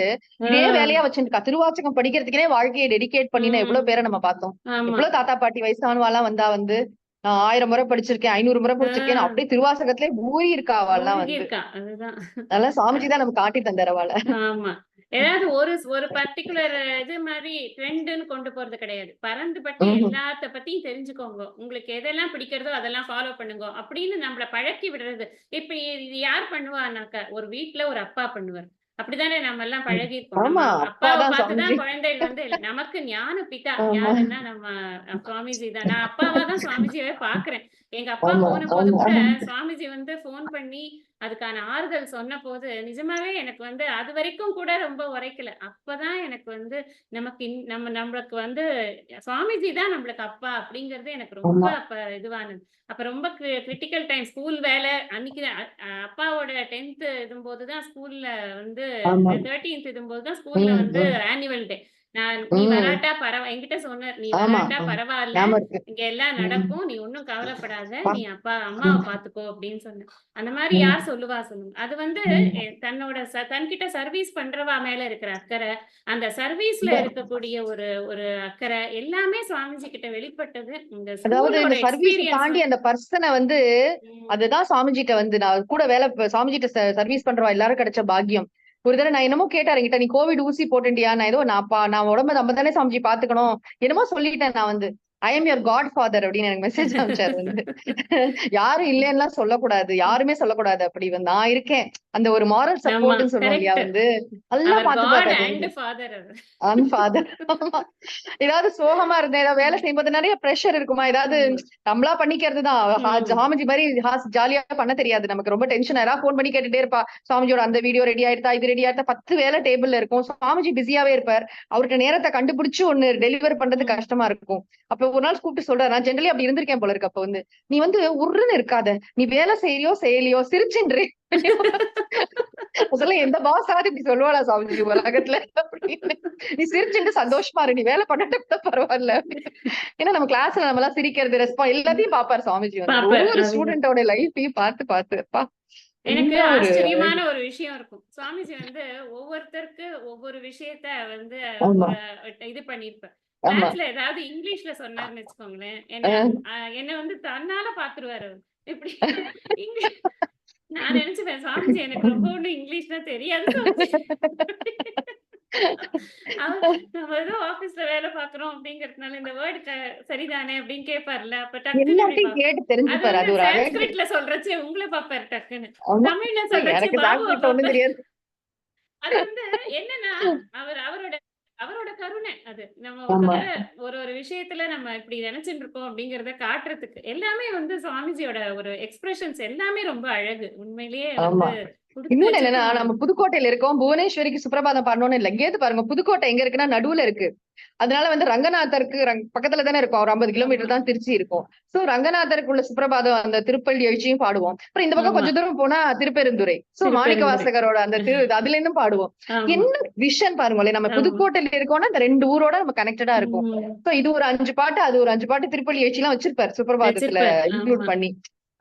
இதே வேலையா வச்சுருக்கா. திருவாசகம் படிக்கிறதுக்கே வாழ்க்கையை டெடிகேட் பண்ணின எவ்வளவு பேரை நம்ம பார்த்தோம். ஆமா எவ்வளவு தாத்தா பாட்டி வயசானவாலாம் வந்தா வந்து நான் 1000 முறை படிச்சிருக்கேன், 500 முறை படிச்சிருக்கேன், அப்படியே திருவாசகத்திலே ஊறி இருக்கா அவெல்லாம் மூழ்கி வந்து. இருக்கா அதுதான். அதெல்லாம் சாமிஜி தான் நமக்கு காட்டி தந்தாரவாள. ஆமா ஏதாவது ஒரு பர்டிகுலர் இது மாதிரி ட்ரெண்ட்னு கொண்டு போறது கிடையாது. பறந்துபட்டு எல்லாத்த பத்தியும் தெரிஞ்சுக்கோங்க. உங்களுக்கு எதெல்லாம் பிடிக்கிறதோ அதெல்லாம் ஃபாலோ பண்ணுங்க அப்படின்னு நம்மள பழக்கி விடுறது. இப்ப இது யார் பண்ணுவானாக்க ஒரு வீட்ல ஒரு அப்பா பண்ணுவார். அப்படித்தானே நம்ம எல்லாம் பழகிருக்கோம். நம்ம ஆமா, அப்பாவை அப்பாதான் பார்த்துதான் சாமிஜி. குழந்தைகள் வந்து நமக்கு ஞான பிதா ஆமா, யாருன்னா நம்ம சுவாமிஜி தான். நான் அப்பாவா தான் சுவாமிஜியை பாக்குறேன். எங்க அப்பா ஆமா, போன போது ஆமா. கூட சுவாமிஜி வந்து போன் பண்ணி அதுக்கான ஆறுதல் சொன்ன போது நிஜமாவே எனக்கு வந்து அது வரைக்கும் கூட ரொம்ப உரைக்கல. அப்பதான் எனக்கு வந்து நமக்கு நம்மளுக்கு வந்து சுவாமிஜி தான் நம்மளுக்கு அப்பா அப்படிங்கிறது எனக்கு ரொம்ப ஆமா. அப்ப இதுவானது. அப்ப ரொம்ப கிரிட்டிக்கல் டைம் ஸ்கூல் வேலை அன்னைக்கு அப்பாவோட 10th இதும்போதுதான் ஸ்கூல்ல வந்து ஆமா. 13th இதும்போதுதான் ஸ்கூல்ல வந்து ம். Annual day. நீ ம். வராட்டா என்கிட்ட சொன்னார். நீ ஆமா. வராட்டா பரவாயில்ல. ஞாபகம் இருக்கு. இங்க எல்லாம் ம். நடக்கும். நீ ஒண்ணும் கவலைப்படாத. பா. நீ அம்மாவ ம். பாத்துக்கோ அப்படின்னு சொன்னேன். அந்த மாதிரி ம். யார் சொல்லுவா சொல்லுங்க. அது வந்து ம். தன்னோட தன்கிட்ட சர்வீஸ் பண்றவா மேல இருக்கிற அக்கறை, அந்த சர்வீஸ்ல இந்த இருக்கக்கூடிய ஒரு ஒரு அக்கறை எல்லாமே சுவாமிஜி கிட்ட வெளிப்பட்டது. இந்த அதாவது ஸ்கூலோட இந்த சர்வீஸ எக்ஸ்பீரியன்ஸ் தாண்டி வந்து அந்த பர்சன வந்து அதுதான் சாமிஜிட்ட வந்து நான் கூட சாமிஜிட்ட சர்வீஸ் பண்றவா எல்லாரும் கிடைச்ச பாக்கியம். ஒரு தடவை நான் என்னமோ கேட்டாரு என்கிட்ட, நீ கோவிட் ஊசி போட்டுட்டியா? நான் ஏதோ நான் உடம்ப நம்ம தானே சாமிஜி பாத்துக்கணும். என்னமோ சொல்லிட்டேன் நான் வந்து. I am your godfather அப்படின்னு எனக்கு மெசேஜ் அனுப்பிச்சாரு வந்து. யாரும் இல்லைன்னுலாம் சொல்லக்கூடாது. யாருமே சொல்லக்கூடாது. அப்படி வந்து நான் இருக்கேன். அந்த ஒரு மாரல் ஆமா சப்போர்ட்ன்னு சொல்லுவோம் இல்லையா கரெக்ட். வந்து. நல்லா அவர் பாத்துப்பாரு காட் அது அண்ட் வந்து. ஃபாதர் அவர். ஃபாதர். ஏதாவது சோகமா இருந்தேன், ஏதாவது வேலை செய்யும்போது நிறைய பிரஷர் இருக்குமா? ஏதாவது நம்மளா பண்ணிக்கிறது தான். சாமிஜி மாதிரி ஜாலியா பண்ண தெரியாது. நமக்கு ரொம்ப டென்ஷன் ஆயிரா போன் பண்ணி கேட்டுட்டே இருப்பா. சுவாமிஜியோட அந்த வீடியோ ரெடி ஆயிடுதா, இது ரெடி ஆயிடுதா, 10 வேலை டேபிள்ல இருக்கும். சுவாமிஜி பிஸியாவே இருப்பார். அவர்கிட்ட நேரத்தை கண்டுபிடிச்சு ஒண்ணு டெலிவர் பண்றது கஷ்டமா இருக்கும். அப்ப ஒரு நாள் கூப்பிட்டு சொல்றாரு, நான் ஜெனரலி அப்படி இருந்திருக்கேன் போல இருக்கு. அப்ப வந்து நீ வந்து உருன்னு இருக்காத, நீ வேலை செய்யறியோ செய்யலையோ சிரிச்சுன்றே. முதல்ல எந்த பாஸாவது இப்படி சொல்லுவாளா சாமிஜி உலகத்துல அப்படின்னு. நீ சிரிச்சுட்டு சந்தோஷமா இரு, நீ வேலை பண்ணட்ட கூட பரவாயில்ல. ஏன்னா நம்ம கிளாஸ்ல நம்ம எல்லாம் சிரிக்கிறது எல்லாத்தையும் பாப்பாரு சாமிஜி வந்து. பாப்பார். ஒரு ஸ்டூடெண்டோட லைஃபையும் பார்த்து அப்பா எனக்கு என்ன ஒரு ஆச்சரியமான ஒரு விஷயம் இருக்கும். சுவாமிஜி வந்து ஒவ்வொருத்தருக்கு ஒவ்வொரு விஷயத்த வந்து ஆமா, இது பண்ணிருப்பார். ஆமா. கிளாஸ்ல ஏதாவது இங்கிலீஷ்ல சொன்னாருன்னு வச்சுக்கோங்களேன். என்ன வந்து தன்னால பாத்துருவாரு அவரு. இப்படி இங்கிலீஷ் நான் நினைச்சுப்பேன் சுவாமிஜி எனக்கு ரொம்ப ஒண்ணும் இங்கிலீஷ்னா தெரியாது சுவாமிஜி. நம்ம ஏதோ ஆபீஸ்ல வேலை பாக்குறோம் அப்படிங்கறதுனால இந்த வேர்டு சரிதானே அப்படின்னு கேட்பார்ல. அப்ப டக்குன்னு இப்படி எல்லாத்தையும் கேட்டு அது தெரிஞ்சுப்பாரு. வந்து அது ஒரு அழகு. சான்ஸ்கிரிட்ல சொல்றச்சு உங்கள பாப்பாரு டக்குன்னு. ஆமா. தமிழ்ல சொல்றச்சு எனக்கு பாபுவ சான்ஸ்கிரிட் ஒண்ணும் பாப்பாரு. தெரியாது. அது வந்து என்னன்னா அவரோட அவரோட கருணை அது. நம்ம ஒரு ஆமா, தடவை ஒரு விஷயத்துல நம்ம இப்படி நினைச்சுட்டு இருக்கோம் அப்படிங்கறத காட்டுறதுக்கு எல்லாமே வந்து சுவாமிஜியோட ஒரு எக்ஸ்பிரஷன்ஸ் எல்லாமே ரொம்ப அழகு. உண்மையிலேயே ஆமா. வந்து குடுத்து இன்னொன்னு என்னன்னா, வச்சிருக்கணும் நம்ம நம்ம. புதுக்கோட்டையில இருக்கோம். புவனேஸ்வரிக்கு சுப்ரபாதம் பாடணும்னு இல்ல. இங்கேருந்து பாருங்க, புதுக்கோட்டை எங்க இருக்குன்னா நடுவுல இருக்கு. அதனால வந்து ரங்கநாதருக்கு பக்கத்துல தானே இருக்கும். ஒரு 50 ஆமா, கிலோமீட்டர் தான் திருச்சி இருக்கும். சோ ரங்கநாதருக்கு உள்ள சுப்ரபாதம் அந்த திருப்பள்ளி எழுச்சியும் பாடுவோம். அப்புறம் இந்த பக்கம் ஆமா. கொஞ்ச தூரம் போனா திருப்பெருந்துறை. சோ மாணிக்க திருப்பெருந்துறை. வாசகரோட அந்த அதுல இருந்தும் பாடுவோம். ஆமா, என்ன விஷன் பாருங்களேன். நம்ம ஆமா. புதுக்கோட்டையில இருக்கோம்னா இந்த 2 ஊரோட நம்ம கனெக்டடா இருக்கும். ம். சோ இது ஒரு 5 பாட்டு, அது ஒரு 5 பாட்டு திருப்பள்ளி எழுச்சிலாம் வச்சிருப்பாரு சுப்ரபாதத்துல வச்சிருப்பாரு. இன்க்ளூட் ஆமா, பண்ணி.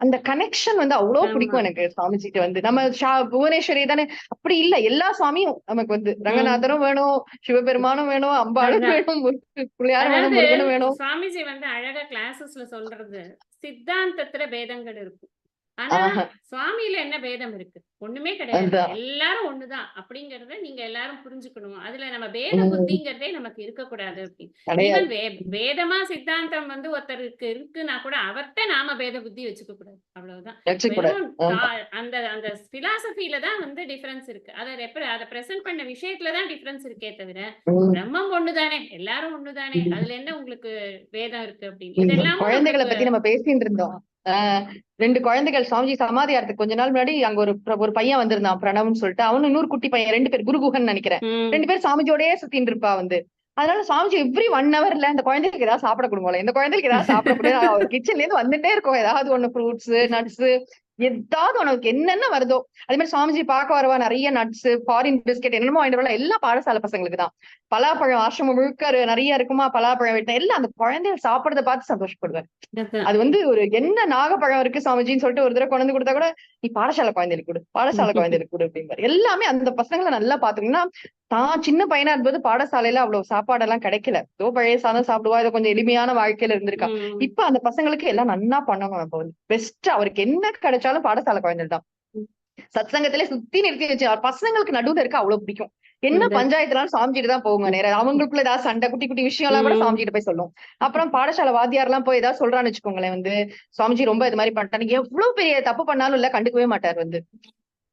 அந்த கனெக்ஷன் வந்து அவ்வளவு ஆமா. பிடிக்கும் எனக்கு சாமிஜிட்ட வந்து. நம்ம புவனேஸ்வரி தானே அப்படி இல்ல. எல்லா சுவாமியும் நமக்கு வந்து ம். ரங்கநாதரும் வேணும், சிவபெருமானும் வேணும், அம்பாளும் அதான். வேணும், பிள்ளையாரும் வேணும், அதாவது முருகனும் வேணும். சுவாமிஜி வந்து அழகா கிளாஸஸ்ல சொல்றது சித்தாந்தத்துல பேதங்கள் இருக்கும். ஆனா ஆஹா, சுவாமியில என்ன பேதம் இருக்கு? ஒண்ணுமே கிடையாது. அதான். எல்லாரும் ஒண்ணுதான் அப்படிங்கறத நீங்க எல்லாரும் புரிஞ்சுக்கணும். அதுல நம்ம பேத உம் புத்திங்கிறதே நமக்கு இருக்கக்கூடாது அப்படின்னு. ஈவன் கிடையாது. வேதமா சித்தாந்தம் வந்து ஒருத்தருக்கு இருக்குன்னா கூட அவர்ட்ட நாம பேத புத்தி வச்சுக்க கூடாது. அவ்வளவுதான். வச்சுக்கூடாது. வெறும் ஆமா. அந்த அந்த பிலாசபில தான் வந்து டிஃபரன்ஸ் இருக்கு. அத பிரசன்ட் பண்ண விஷயத்துல தான் டிஃபரன்ஸ் இருக்கே தவிர உம் பிரம்மம் ஒண்ணுதானே, எல்லாரும் ஒண்ணுதானே, உம் அதுல என்ன உங்களுக்கு வேதம் இருக்கு அப்படின்னு. உம் இதெல்லாமும் குழந்தைகளை நம்மளுக்கு பத்தி நம்ம பேசிட்டு இருந்தோம். 2 குழந்தைகள் சாமிஜி சமாதி ஆறதுக்கு கொஞ்ச நாள் முன்னாடி அங்க ஒரு பையன் வந்திருந்தான், பிரணவ்னு சொல்லிட்டு. அவனும் இன்னொரு குட்டி பையன், 2 பேர் குருகுகன் நினைக்கிறேன். 2 ம். பேர் சாமிஜியோடயே சுத்தின்னு இருப்பா வந்து. அதனால சாமிஜி எவ்ரி 1 ஹவர்ல இந்த குழந்தைகளுக்கு ஏதாவது சாப்பிட கொடுங்கோல, இந்த குழந்தைகளுக்கு ஏதாவது சாப்பிட கொடுங்க. அவர் கிச்சன்ல இருந்து வந்துட்டே இருக்கும் ஏதாவது ஒண்ணு, ஃப்ரூட்ஸ், நட்ஸ், ஏதாவது உனக்கு என்னென்ன வருதோ அதே மாதிரி சுவாமிஜி பார்க்க வரவா நிறைய நட்ஸ் ஃபாரின் பிஸ்கெட் என்னமோ வாங்கிட்டு வரலாம், எல்லாம் பாடசாலை பசங்களுக்கு தான். பலாப்பழம் ஆசிரமம் முழுக்க நிறைய இருக்குமா, பலாப்பழம் வெட்ட எல்லாம் அந்த குழந்தைகள் சாப்பிடறத பார்த்து சந்தோஷப்படுவேன். அது வந்து ஒரு என்ன நாகப்பழம் இருக்கு சுவாமிஜின்னு சொல்லிட்டு ஒரு தடவை கொண்டு கொடுத்தா கூட நீ பாடசாலை குழந்தைகளுக்கு கொடு, பாடசாலை குழந்தைகளுக்கு கொடு அப்படிம்பாரு. எல்லாமே அந்த பசங்களை நல்லா பாத்துக்கணும்னா, தான் சின்ன பையனா இருந்தது பாடசாலையில அவ்வளவு சாப்பாடெல்லாம் கிடைக்கல, ஏதோ பழைய சாதம் சாப்பிடுவா, ஏதோ கொஞ்சம் எளிமையான வாழ்க்கையில இருந்திருக்கா. ம். இப்ப அந்த பசங்களுக்கு எல்லாம் நன்னா பண்ணணும். நம்ம வந்து பெஸ்ட் அவருக்கு என்ன கிடைச்சாலும் பாடசாலை குழந்தைகள் தான். சத்சங்கத்திலே சுத்தி நிறுத்தி வச்சு அவர் பசங்களுக்கு நடுவுல இருக்க அவ்வளவு பிடிக்கும். என்ன இந்த பஞ்சாயத்துனாலும் சாமிஜிட்டு தான் போகுங்க நேரம். அவங்களுக்குள்ள ஏதாவது சண்டை குட்டி குட்டி விஷயம் எல்லாம் கூட ம். சாமிஜிட்டு போய் சொல்லும். அப்புறம் பாடசாலை வாத்தியார் எல்லாம் போய் ஏதாவது சொல்றான்னு வச்சுக்கோங்களேன், வந்து சுவாமிஜி ரொம்ப இது மாதிரி பண்ணிட்டாங்க, எவ்வளவு பெரிய தப்பு பண்ணாலும் இல்ல கண்டுக்கவே மாட்டார் வந்து.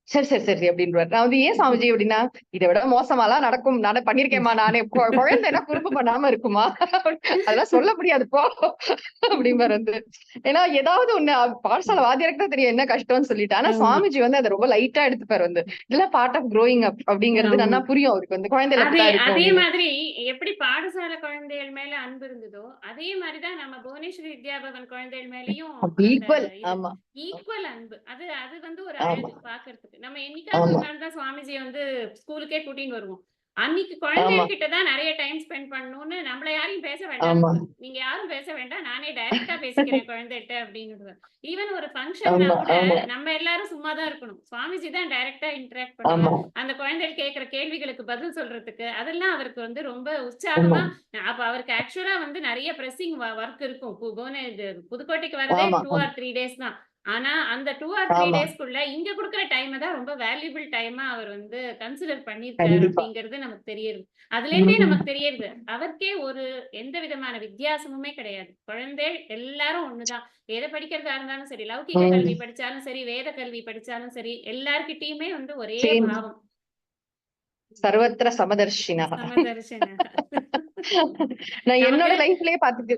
சரி சரி சரி அப்படின்றாரு. நான் வந்து ஏன் சாமிஜி அப்படின்னா, இதை விட மோசமாலாம் நடக்கும், நான் பண்ணிருக்கேமா நானே, குழந்தைனா குறும்பு பண்ணாம இருக்குமா, அதெல்லாம் சொல்ல முடியாது போ அப்படிம்பாரு வந்து. ஏன்னா ஏதாவது ஒண்ணு பாடசாலை வாத்தியாருக்கு தான் தெரியும் என்ன கஷ்டம்னு சொல்லிட்டு. ஆனா ஆமா. சுவாமிஜி வந்து அதை ரொம்ப லைட்டா எடுத்துப்பாரு வந்து. இதெல்லாம் பார்ட் ஆஃப் க்ரோயிங் அப் அப்படிங்கிறது ஆமா. நல்லா புரியும் அவருக்கு வந்து, குழந்தைகள் அதே அப்படிதான் இருக்கும் அதே அப்படின்னு. மாதிரி எப்படி பாடசாலை குழந்தைகள் மேல அன்பு இருந்ததோ, அதே மாரி தான் நம்ம புவனேஸ்வரி வித்யாபவன் குழந்தைகள் மேலயும் அந்த ஈக்குவல். இது ஆமா ஈக்குவல் அன்பு. அது அது வந்து ஒரு ஆமா அழகு பார்க்கறதுக்கு. நம்ம என்னைக்காவது ஆமா ஒரு நாள் தான் சுவாமிஜிய வந்து ஸ்கூலுக்கே கூட்டின்னு வருவோம். அன்னைக்கு ஆமா குழந்தைகள் கிட்ட தான் நெறைய டைம் ஸ்பெண்ட் பண்ணணும்னு நம்மள யாரையும் பேச ஆமா வேண்டான்னுடுவார். நீங்க யாரும் பேச வேண்டாம். நானே டைரக்ட்டா பேசிக்கிறேன் குழந்தைட்ட அப்டின்னுடுவார். ஈவன் ஒரு ஃபங்ஷன்னா ஆமா கூட ஆமா நம்ம எல்லாரும் சும்மா தான் இருக்கணும். சுவாமிஜி தான் டைரக்ட்டா இன்டராக்ட் ஆமா பண்ணுவார். அந்த குழந்தைகள் கேட்கிற கேள்விகளுக்கு பதில் சொல்றதுக்கு, அதெல்லாம் அவருக்கு வந்து ரொம்ப ஆமா உற்சாகமா அப்ப அவருக்கு ஆக்சுவலா வந்து நெறைய பிரஸ்ஸிங் வொர்க் இருக்கும். புதுக்கோட்டைக்கு வரதே ஆமா 2 ஆர் 3 டேஸ் தான். ஆனா, அந்த 2 ஆர் 3 ஆமா டேஸ்க்குள்ள இங்க குடுக்குற டைம தான் ரொம்ப வேல்யூபிள் டைமா அவர் வந்து கன்சிடர் பண்ணியிருக்காரு கண்டிப்பா. அப்படிங்கிறது நமக்கு தெரியுது. அதுலேருந்தே உம் நமக்கு தெரியுது. அவருக்கே ஒரு எந்த விதமான வித்தியாசமுமே கிடையாது. குழந்தை எல்லாரும் ஒண்ணுதான். எத படிக்கிறதா இருந்தாலும் சரி, லௌகீக உம் கல்வி படிச்சாலும் சரி, வேத கல்வி படிச்சாலும் சரி, எல்லார்கிட்டயுமே வந்து ஒரே சேம். பாவம். சர்வத்திர சமதர்ஷினா. சமதர்ஷன. நான் என்னோட நமக்கு லைஃப்லயே பாத்துட்டு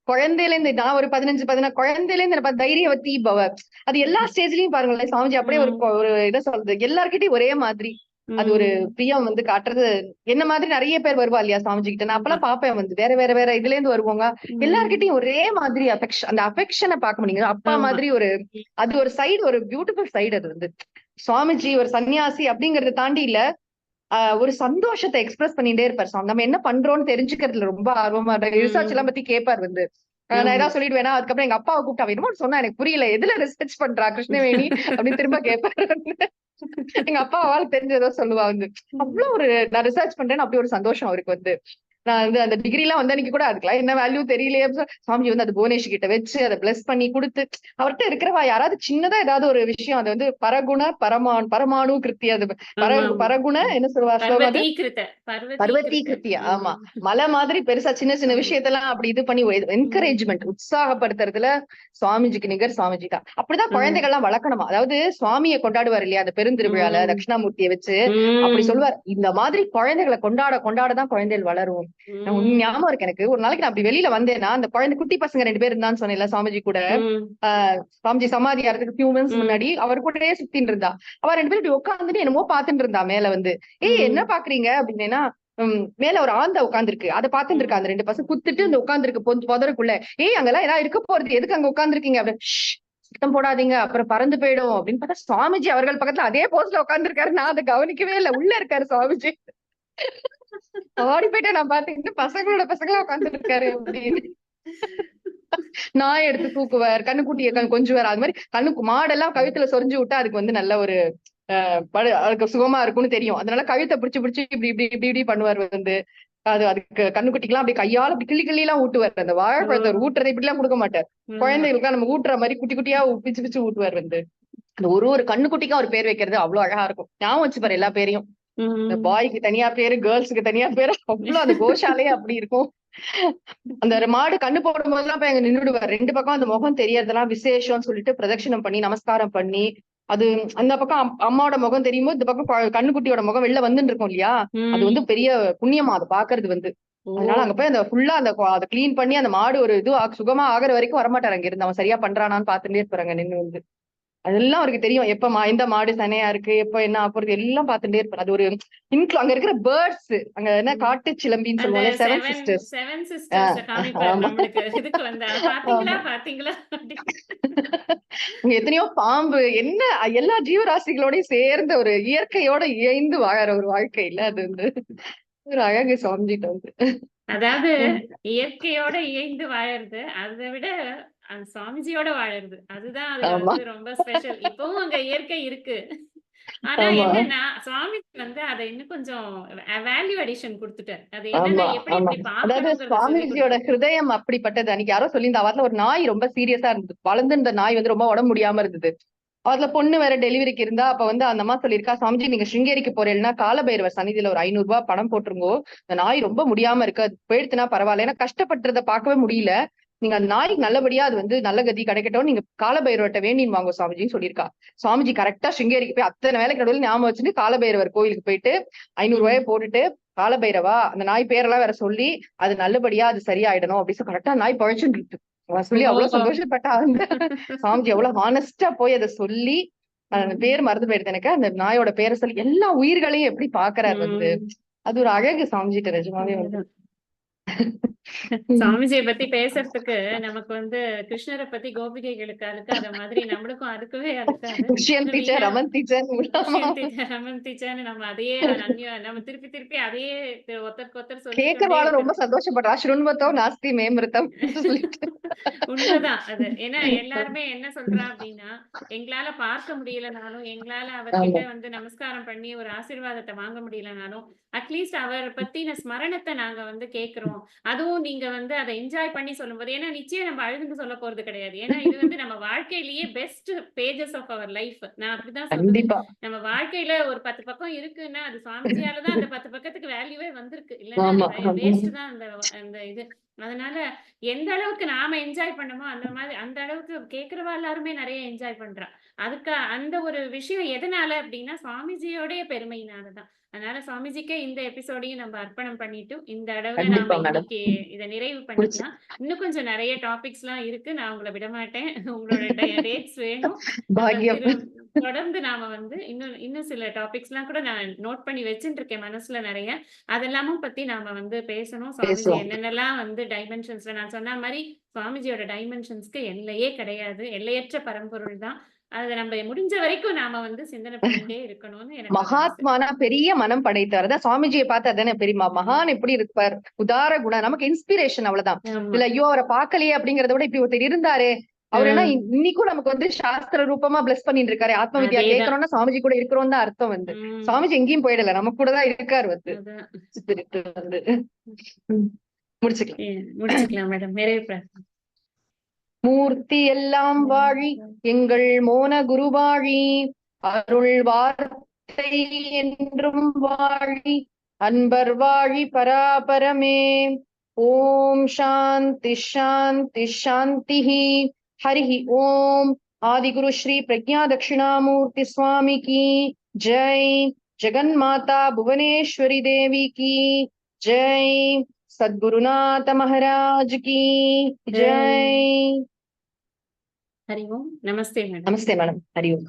குழந்தையில இருந்து நான் ஒரு 15 குழந்தையில இருந்து எனக்கு தைரியவதி பவ, அது எல்லா ஸ்டேஜ்லயும் பாருங்களேன் சாமிஜி அப்படியே ஒரு ம். ஒரு இதை சொல்றது எல்லார்கிட்டயும் ஒரே மாதிரி. அது ஒரு ம். பிரியம் வந்து காட்டுறது. என்ன மாதிரி நிறைய பேர் வருவா இல்லையா சாமிஜி கிட்ட, நான் ஆமா. அப்பெல்லாம் பாப்பேன் வந்து வேற வேற வேற இதுல இருந்து வருவாங்க. ம். எல்லார்கிட்டயும் ஒரே மாதிரி அஃபெக்ஷன், அந்த அஃபெக்ஷனை பார்க்க முடியுங்க அப்பா ஆமா. மாதிரி ஒரு. அது ஒரு சைடு, ஒரு பியூட்டிஃபுல் சைடு அது வந்து. சுவாமிஜி ஒரு சன்னியாசி அப்படிங்கறத தாண்டி இல்ல, ஒரு சந்தோஷத்தை எக்ஸ்பிரஸ் பண்ணிட்டே இருப்பார். நம்ம என்ன பண்றோம்னு தெரிஞ்சுக்கிறதுல ரொம்ப ஆர்வமா ரிசர்ச் எல்லாம் ம். பத்தி கேட்பார் வந்து. நான் ஆமா. ஏதாவது சொல்லிடுவேனா, அதுக்கப்புறம் எங்க அப்பாவை கூப்பிட்டு அவ என்னமோ சொன்னா எனக்கு புரியல, எதுல ரிசர்ச் பண்றா கிருஷ்ணவேணி அப்படின்னு திரும்ப கேட்பாரு. எங்க அப்பா அவளுக்கு தெரிஞ்சதோ சொல்லுவா வந்து. அவ்வளவு ஒரு நான் ரிசர்ச் பண்றேன்னு அப்படி ஒரு சந்தோஷம் அவருக்கு வந்து. நான் வந்து அந்த டிகிரி எல்லாம் வந்த அன்னைக்கு கூட அதுக்கெல்லாம் என்ன வேல்யூ தெரியலையே, சாமி வந்து அது புவனேஷ் கிட்ட வச்சு அதை பிளஸ் பண்ணி கொடுத்து, அவர்கிட்ட இருக்கிறவா யாராவது சின்னதா ஏதாவது ஒரு விஷயம், அது வந்து பரகுண பரமாணு கிருத்தி, அது ஆமாமா. பரகுண என்ன சொல்லுவா ஸ்லோகம் அது, பர்வதீகிருத பர்வதீ பர்வதீகிருத. கிருத்தியா. ஆமா, ம். மலை மாதிரி பெருசா சின்ன சின்ன ஆமா. விஷயத்தெல்லாம் அப்படி இது பண்ணி ம். என்கரேஜ்மெண்ட் உற்சாகப்படுத்துறதுல சுவாமிஜிக்கு நிகர் சுவாமிஜி தான். அப்படிதான் ஆமா. குழந்தைகள் எல்லாம் வளர்க்கணுமா. அதாவது சுவாமியை கொண்டாடுவார் இல்லையா அந்த பெருந்திருவிழால ம். தட்சிணாமூர்த்தியை வச்சு, அப்படி ம். சொல்லுவார் இந்த மாதிரி குழந்தைகளை கொண்டாட கொண்டாடதான் குழந்தைகள் வளரும். ம். ஞாபகம் இருக்கு எனக்கு, ஒரு நாளைக்கு நான் அப்படி வெளியில வந்தேன்னா அந்த குழந்தை குட்டி பசங்க 2 பேர் இருந்தான்னு சொன்னேன்ல சாமிஜி கூட. ம். சாமிஜி சமாதி ஆறதுக்கு ஃபியூ மினிட்ஸ் ம். முன்னாடி அவர் கூடயே சுத்தின்னு இருந்தா. அவ 2 பேரும் இப்படி உட்காந்துட்டு என்னமோ பாத்துட்டு இருந்தா மேல வந்து. ஏய் என்ன ம். பாக்குறீங்க அப்படின்னா, மேல ஒரு ஆந்த உட்கார்ந்துருக்கு, அதை பாத்துட்டு இருக்கா. ம். அந்த 2 பசங்க குத்துட்டு ம். இந்த உட்கார்ந்துருக்கு புதருக்குள்ள. ஏய் அங்கெல்லாம் ஏதாவது இருக்க போறது, எதுக்கு அங்க உட்கார்ந்துருக்கீங்க அப்படின்னு. சத்தம் போடாதீங்க அப்புறம் பறந்து போயிடும் அப்படின்னு பார்த்தா சுவாமிஜி அவர்கள் பக்கத்துல அதே போஸ்ட்ல உட்கார்ந்துருக்காரு. நான் அதை கவனிக்கவே இல்லை, உள்ள இருக்காரு சுவாமிஜி. ஓடி போயிட்டு நான் பாத்துக்கிட்டு பசங்களோட பசங்களா உட்கார்ந்துட்டு இருக்காரு அப்படின்னு. நாய் எடுத்து தூக்குவார், கண்ணுக்குட்டியை கொஞ்சுவார். அது மாதிரி மாடெல்லாம் கழுத்துல சொரிஞ்சு விட்டா அதுக்கு வந்து நல்ல ஒரு அதுக்கு சுகமா இருக்கும்னு தெரியும். அதனால கழுத்தை பிடிச்சு பிடிச்சு இப்படி இப்படி இப்படி இப்படி பண்ணுவார் வந்து. அதுக்கு கண்ணுக்குட்டிக்கெல்லாம் அப்படி கையால அப்படி கிள்ளி கிள்ளி எல்லாம் ஊட்டுவார். அந்த வாழைப்பழத்தை ஓ! ஊட்டுறதை இப்படி எல்லாம் கொடுக்க மாட்டார். ஆமா. குழந்தைகளுக்கு நம்ம ஊட்டுற மாதிரி குட்டி குட்டியா பிச்சு பிச்சு ஊட்டுவார் வந்து. அந்த ஒரு ஒரு கண்ணுக்குட்டிக்கும் அவர் பேர் வைக்கிறது அவ்வளவு அழகா இருக்கும். ஞாபகம் வச்சுப்பாரு எல்லா பேரையும். இந்த ம். பாய்க்கு தனியா பேரு, கேர்ள்ஸுக்கு தனியா பேரு, அவ்வளவு அந்த கோஷாலே அப்படி இருக்கும். அந்த மாடு கண்ணு போடும் போதெல்லாம் போய் அங்க நின்னுடுவார். 2 பக்கம் அந்த முகம் தெரியறதெல்லாம் விசேஷம்னு சொல்லிட்டு பிரதட்சணம் பண்ணி நமஸ்காரம் பண்ணி, அது அந்த பக்கம் அம்மாவோட முகம் தெரியுமோ, இந்த பக்கம் கண்ணுக்குட்டியோட முகம் வெளில வந்துட்டு இருக்கும் இல்லையா, அது ம். வந்து பெரிய புண்ணியமா அதை பாக்குறது வந்து. அதனால அங்க ஓ! போய் அந்த ஃபுல்லா அதை கிளீன் பண்ணி அந்த மாடு ஒரு இது சுகமா ஆகுற வரைக்கும் வரமாட்டாரு அங்க இருந்து. அவன் சரியா பண்றானான்னு பாத்துட்டே இருப்பாரு அங்க நின்னு வந்து. அதெல்லாம் அவருக்கு தெரியும். எப்ப எந்த மாடு சனையா இருக்கு, எப்ப என்ன ஆப்போறது எல்லாம் பார்த்துட்டே இருப்பாரு. அது ஒரு அங்க இருக்கிற பேர்ட்ஸ், அங்க என்ன காட்டு சிலம்பின்னு அந்த சொல்லுவாங்க, seven seven sisters. Seven sisters காமிப்பாரு ஆமா நம்மளுக்கு. இதுக்கு வந்தா பாத்தீங்களா ஆமா. பாத்தீங்களா அப்படின்னு. அங்க எத்தனையோ பாம்பு, என்ன எல்லா ஜீவராசிகளோடயும் சேர்ந்த ஒரு இயற்கையோட இயைந்து வாழற ஒரு வாழ்க்கை இல்ல அது வந்து ஒரு அழகு சுவாமிஜிட்ட வந்து. அதாவது இயற்கையோட இயைந்து வாழறது, அதை விட அந்த சுவாமிஜியோட வாழறது, அதுதான் அதுல ஆமா வந்து ரொம்ப ஸ்பெஷல். இப்பவும் அங்க இயற்கை இருக்கு. ஆனா ஆமா என்னன்னா சுவாமிஜி வந்து அதை இன்னும் கொஞ்சம் வேல்யூ அடிஷன் கொடுத்துட்டார். அது என்னன்னா ஆமா எப்படி ஆமா. எப்படி அதாவது பார்க்கணுங்கிறத சொல்லி சுவாமிஜியோட கொடுத்தாரு. ஹிருதயம் அப்படிப்பட்டது. அன்னைக்கு யாரோ சொல்லியிருந்தா, வாரத்துல ஒரு நாய் ரொம்ப சீரியஸா இருந்தது. வளர்ந்து இந்த நாய் வந்து ரொம்ப உடம்பு முடியாம இருந்தது. அதுல பொண்ணு வேற டெலிவரிக்கு இருந்தா, அப்ப வந்து அந்த அம்மா சொல்லியிருக்கா, சாமிஜி நீங்க சிருங்கேரிக்கு போறேன்னா காலபைரவர் சன்னிதியில ஒரு 500 ரூபாய் பணம் போட்டுருங்கோ. இந்த நாய் ரொம்ப முடியாம இருக்கு, அது போயிடுத்துனா பரவாயில்ல, ஏன்னா கஷ்டப்பட்டுறத பார்க்கவே முடியல. நீங்க அந்த நாய்க்கு நல்லபடியா அது வந்து நல்ல கதி கிடைக்கட்டும், நீங்க காலபைரவர்கிட்ட வேண்டின்னு வாங்க சுவாமிஜின்னு சொல்லியிருக்கா. சுவாமிஜி கரெக்டா சிருங்கேரிக்கு போய் அத்தனை வேலைக்கு நடுவில் ஞாபகம் வச்சுட்டு காலபைரவர் கோயிலுக்கு போயிட்டு 500 ரூபாயை போட்டுட்டு, காலபைரவா அந்த நாய் பேரெல்லாம் வேற சொல்லி அது நல்லபடியா அது சரியாயிடணும் அப்படின்னு சொல்லி கரெக்டா நாய் பழச்சுட்டு இருக்கு. அவன் சொல்லி அவ்வளவு ஓ. சந்தோஷப்பட்டா அந்த சாமிஜி எவ்வளவு ஹானஸ்டா போய் அதை சொல்லி, அந்த பேர் மறந்து போயிடுது எனக்கு, அந்த நாயோட பேரை சொல்லி எல்லா உயிர்களையும் எப்படி பாக்குறாரு வந்து. அது ஒரு அழகு சாமிஜிட்ட நிஜமாவே வந்து. சுவாமிஜியை பத்தி பேசுறதுக்கு நமக்கு வந்து கிருஷ்ணரை பத்தி கோபிகைகளுக்கு அழுக்காத மாதிரி நம்மளுக்கும் அறுக்கவே அழுக்காது. குஷியன் டீச்சர், ரமன் டீச்சர், குஷியன் டீச்சர், ரமன் டீச்சர்னு நம்ம அதையே நம்ம திருப்பி திருப்பி அதையே ஒருத்தருக்கு ஒருத்தர் சொல்லிக்கொண்டே கேட்கறவாளும் ரொம்ப இருக்கிறோம். சந்தோஷப்படுறா. ஸ்ருண்வத்தோ நாஸ்தி மேமிருத்தம் சொல்லிட்டு. உண்மைதான் அது. ஏன்னா எல்லாருமே என்ன சொல்றா அப்படின்னா, எங்களால பார்க்க முடியலனாலும், எங்களால அவர்கிட்ட ஆமா வந்து நமஸ்காரம் பண்ணி ஒரு ஆசீர்வாதத்தை வாங்க முடியலனாலும், அட்லீஸ்ட் அவர் பத்தின ஸ்மரணத்தை நாங்க வந்து கேட்கிறோம். அதுவும் நீங்க வந்து அதை என்ஜாய் பண்ணி சொல்லும்போது, ஏன்னா நிச்சயம் நம்ம அழுதுன்னு சொல்ல போறது கிடையாது. ஏன்னா இது வந்து நம்ம வாழ்க்கையிலேயே best pages of our life. நான் அப்படிதான் சொல்லுவேன். கண்டிப்பா. நம்ம வாழ்க்கையில ஒரு 10 பக்கம் இருக்குன்னா, அது சுவாமிஜியால தான் அந்த 10 பக்கத்துக்கு வேல்யூவே வந்திருக்கு. இல்லன்னா ஆமா அது வேஸ்ட் தான் அந்த அந்த இது. அதனால எந்த அளவுக்கு நாம என்ஜாய் பண்ணமோ, அந்த மாதிரி அந்த அளவுக்கு கேட்கிறவா எல்லாருமே நெறைய என்ஜாய் பண்றா. அதுக்கு அந்த ஒரு விஷயம் எதனால அப்டின்னா, சுவாமிஜியோடைய பெருமையினால தான். அதனால சுவாமிஜிக்கே இந்த எபிசோடையும் நம்ம அர்ப்பணம் பண்ணிட்டு, இந்த அளவுல நாம கண்டிப்பா மேடம். இன்னைக்கு இத நிறைவு முடிச்சு பண்ணிக்கலாம். இன்னும் கொஞ்சம் நெறைய டாபிக்ஸ்லாம் இருக்கு. நான் உங்கள விடமாட்டேன். உங்களோட டேட்ஸ் வேணும். நம்ம பாக்கியம். தொடர்ந்து நாம வந்து இன்னும் இன்னும் சில டாபிக்ஸ்லாம் கூட நான் நோட் பண்ணி வச்சுட்டு இருக்கேன் மனசுல நெறைய. அதெல்லாமும் பத்தி நாம வந்து பேசணும். சுவாமிஜி பேசுவோம். என்னென்னலாம் வந்து டைமென்ஷன்ஸ்ல நான் சொன்ன மாரி சுவாமிஜியோட டைமென்ஷன்ஸ்க்கு எல்லையே கிடையாது. எல்லையற்ற பரம்பொருள் தான். அத நம்ம முடிஞ்ச வரைக்கும் நாம வந்து சிந்தனை பண்ணிட்டே இருக்கணும்னு எனக்கு ஒரு ஆசை. மகாத்மானா பெரிய மனம் படைத்தவர். அதான் சுவாமிஜியை பார்த்து அதானே பெரியமா மகான் எப்படி இருப்பார், உதார குணம், நமக்கு இன்ஸ்பிரேஷன் அவ்வளவுதான். ஆமா. இல்ல ஐயோ அவரை பார்க்கலையே அப்படிங்கறத விட இப்படி ஒருத்தர் இருந்தாரே, அவர் என்ன இன்னைக்கும் நமக்கு வந்து சாஸ்திர ரூபமா பிளஸ் பண்ணிட்டு இருக்காரு. ஆத்ம வித்யா அதேதான். கேட்கறோம்னா சாமிஜி கூட இருக்கிறோம் தான் அர்த்தம் வந்து. சாமிஜி எங்கேயும் போயிடல, நம்ம கூட தான் இருக்காரு வந்து. அதான். ஸ்பிரிட் வந்து. முடிச்சுக்கலாம். முடிச்சுக்கலாம் மேடம். நிறைவு பிரார்த்தனை. மூர்த்தி எல்லாம் வாழி எங்கள் மோன குருவாழி, அருள் வார்த்தை என்றும் வாழி, அன்பர் வாழி பராபரமே. ஓம் சாந்தி சாந்தி சாந்தி. ஹரி ஓம். ஆதிகுரு ஸ்ரீ பிரக்ஞா தட்சிணாமூர்த்தி சுவாமி கி ஜெய். ஜெகன் மாதா புவனேஸ்வரி தேவி கி ஜெய். सद्गुरुनाथ महाराज की जय. हरि ओम. नमस्ते मैडम. नमस्ते मैडम. हरि ओम.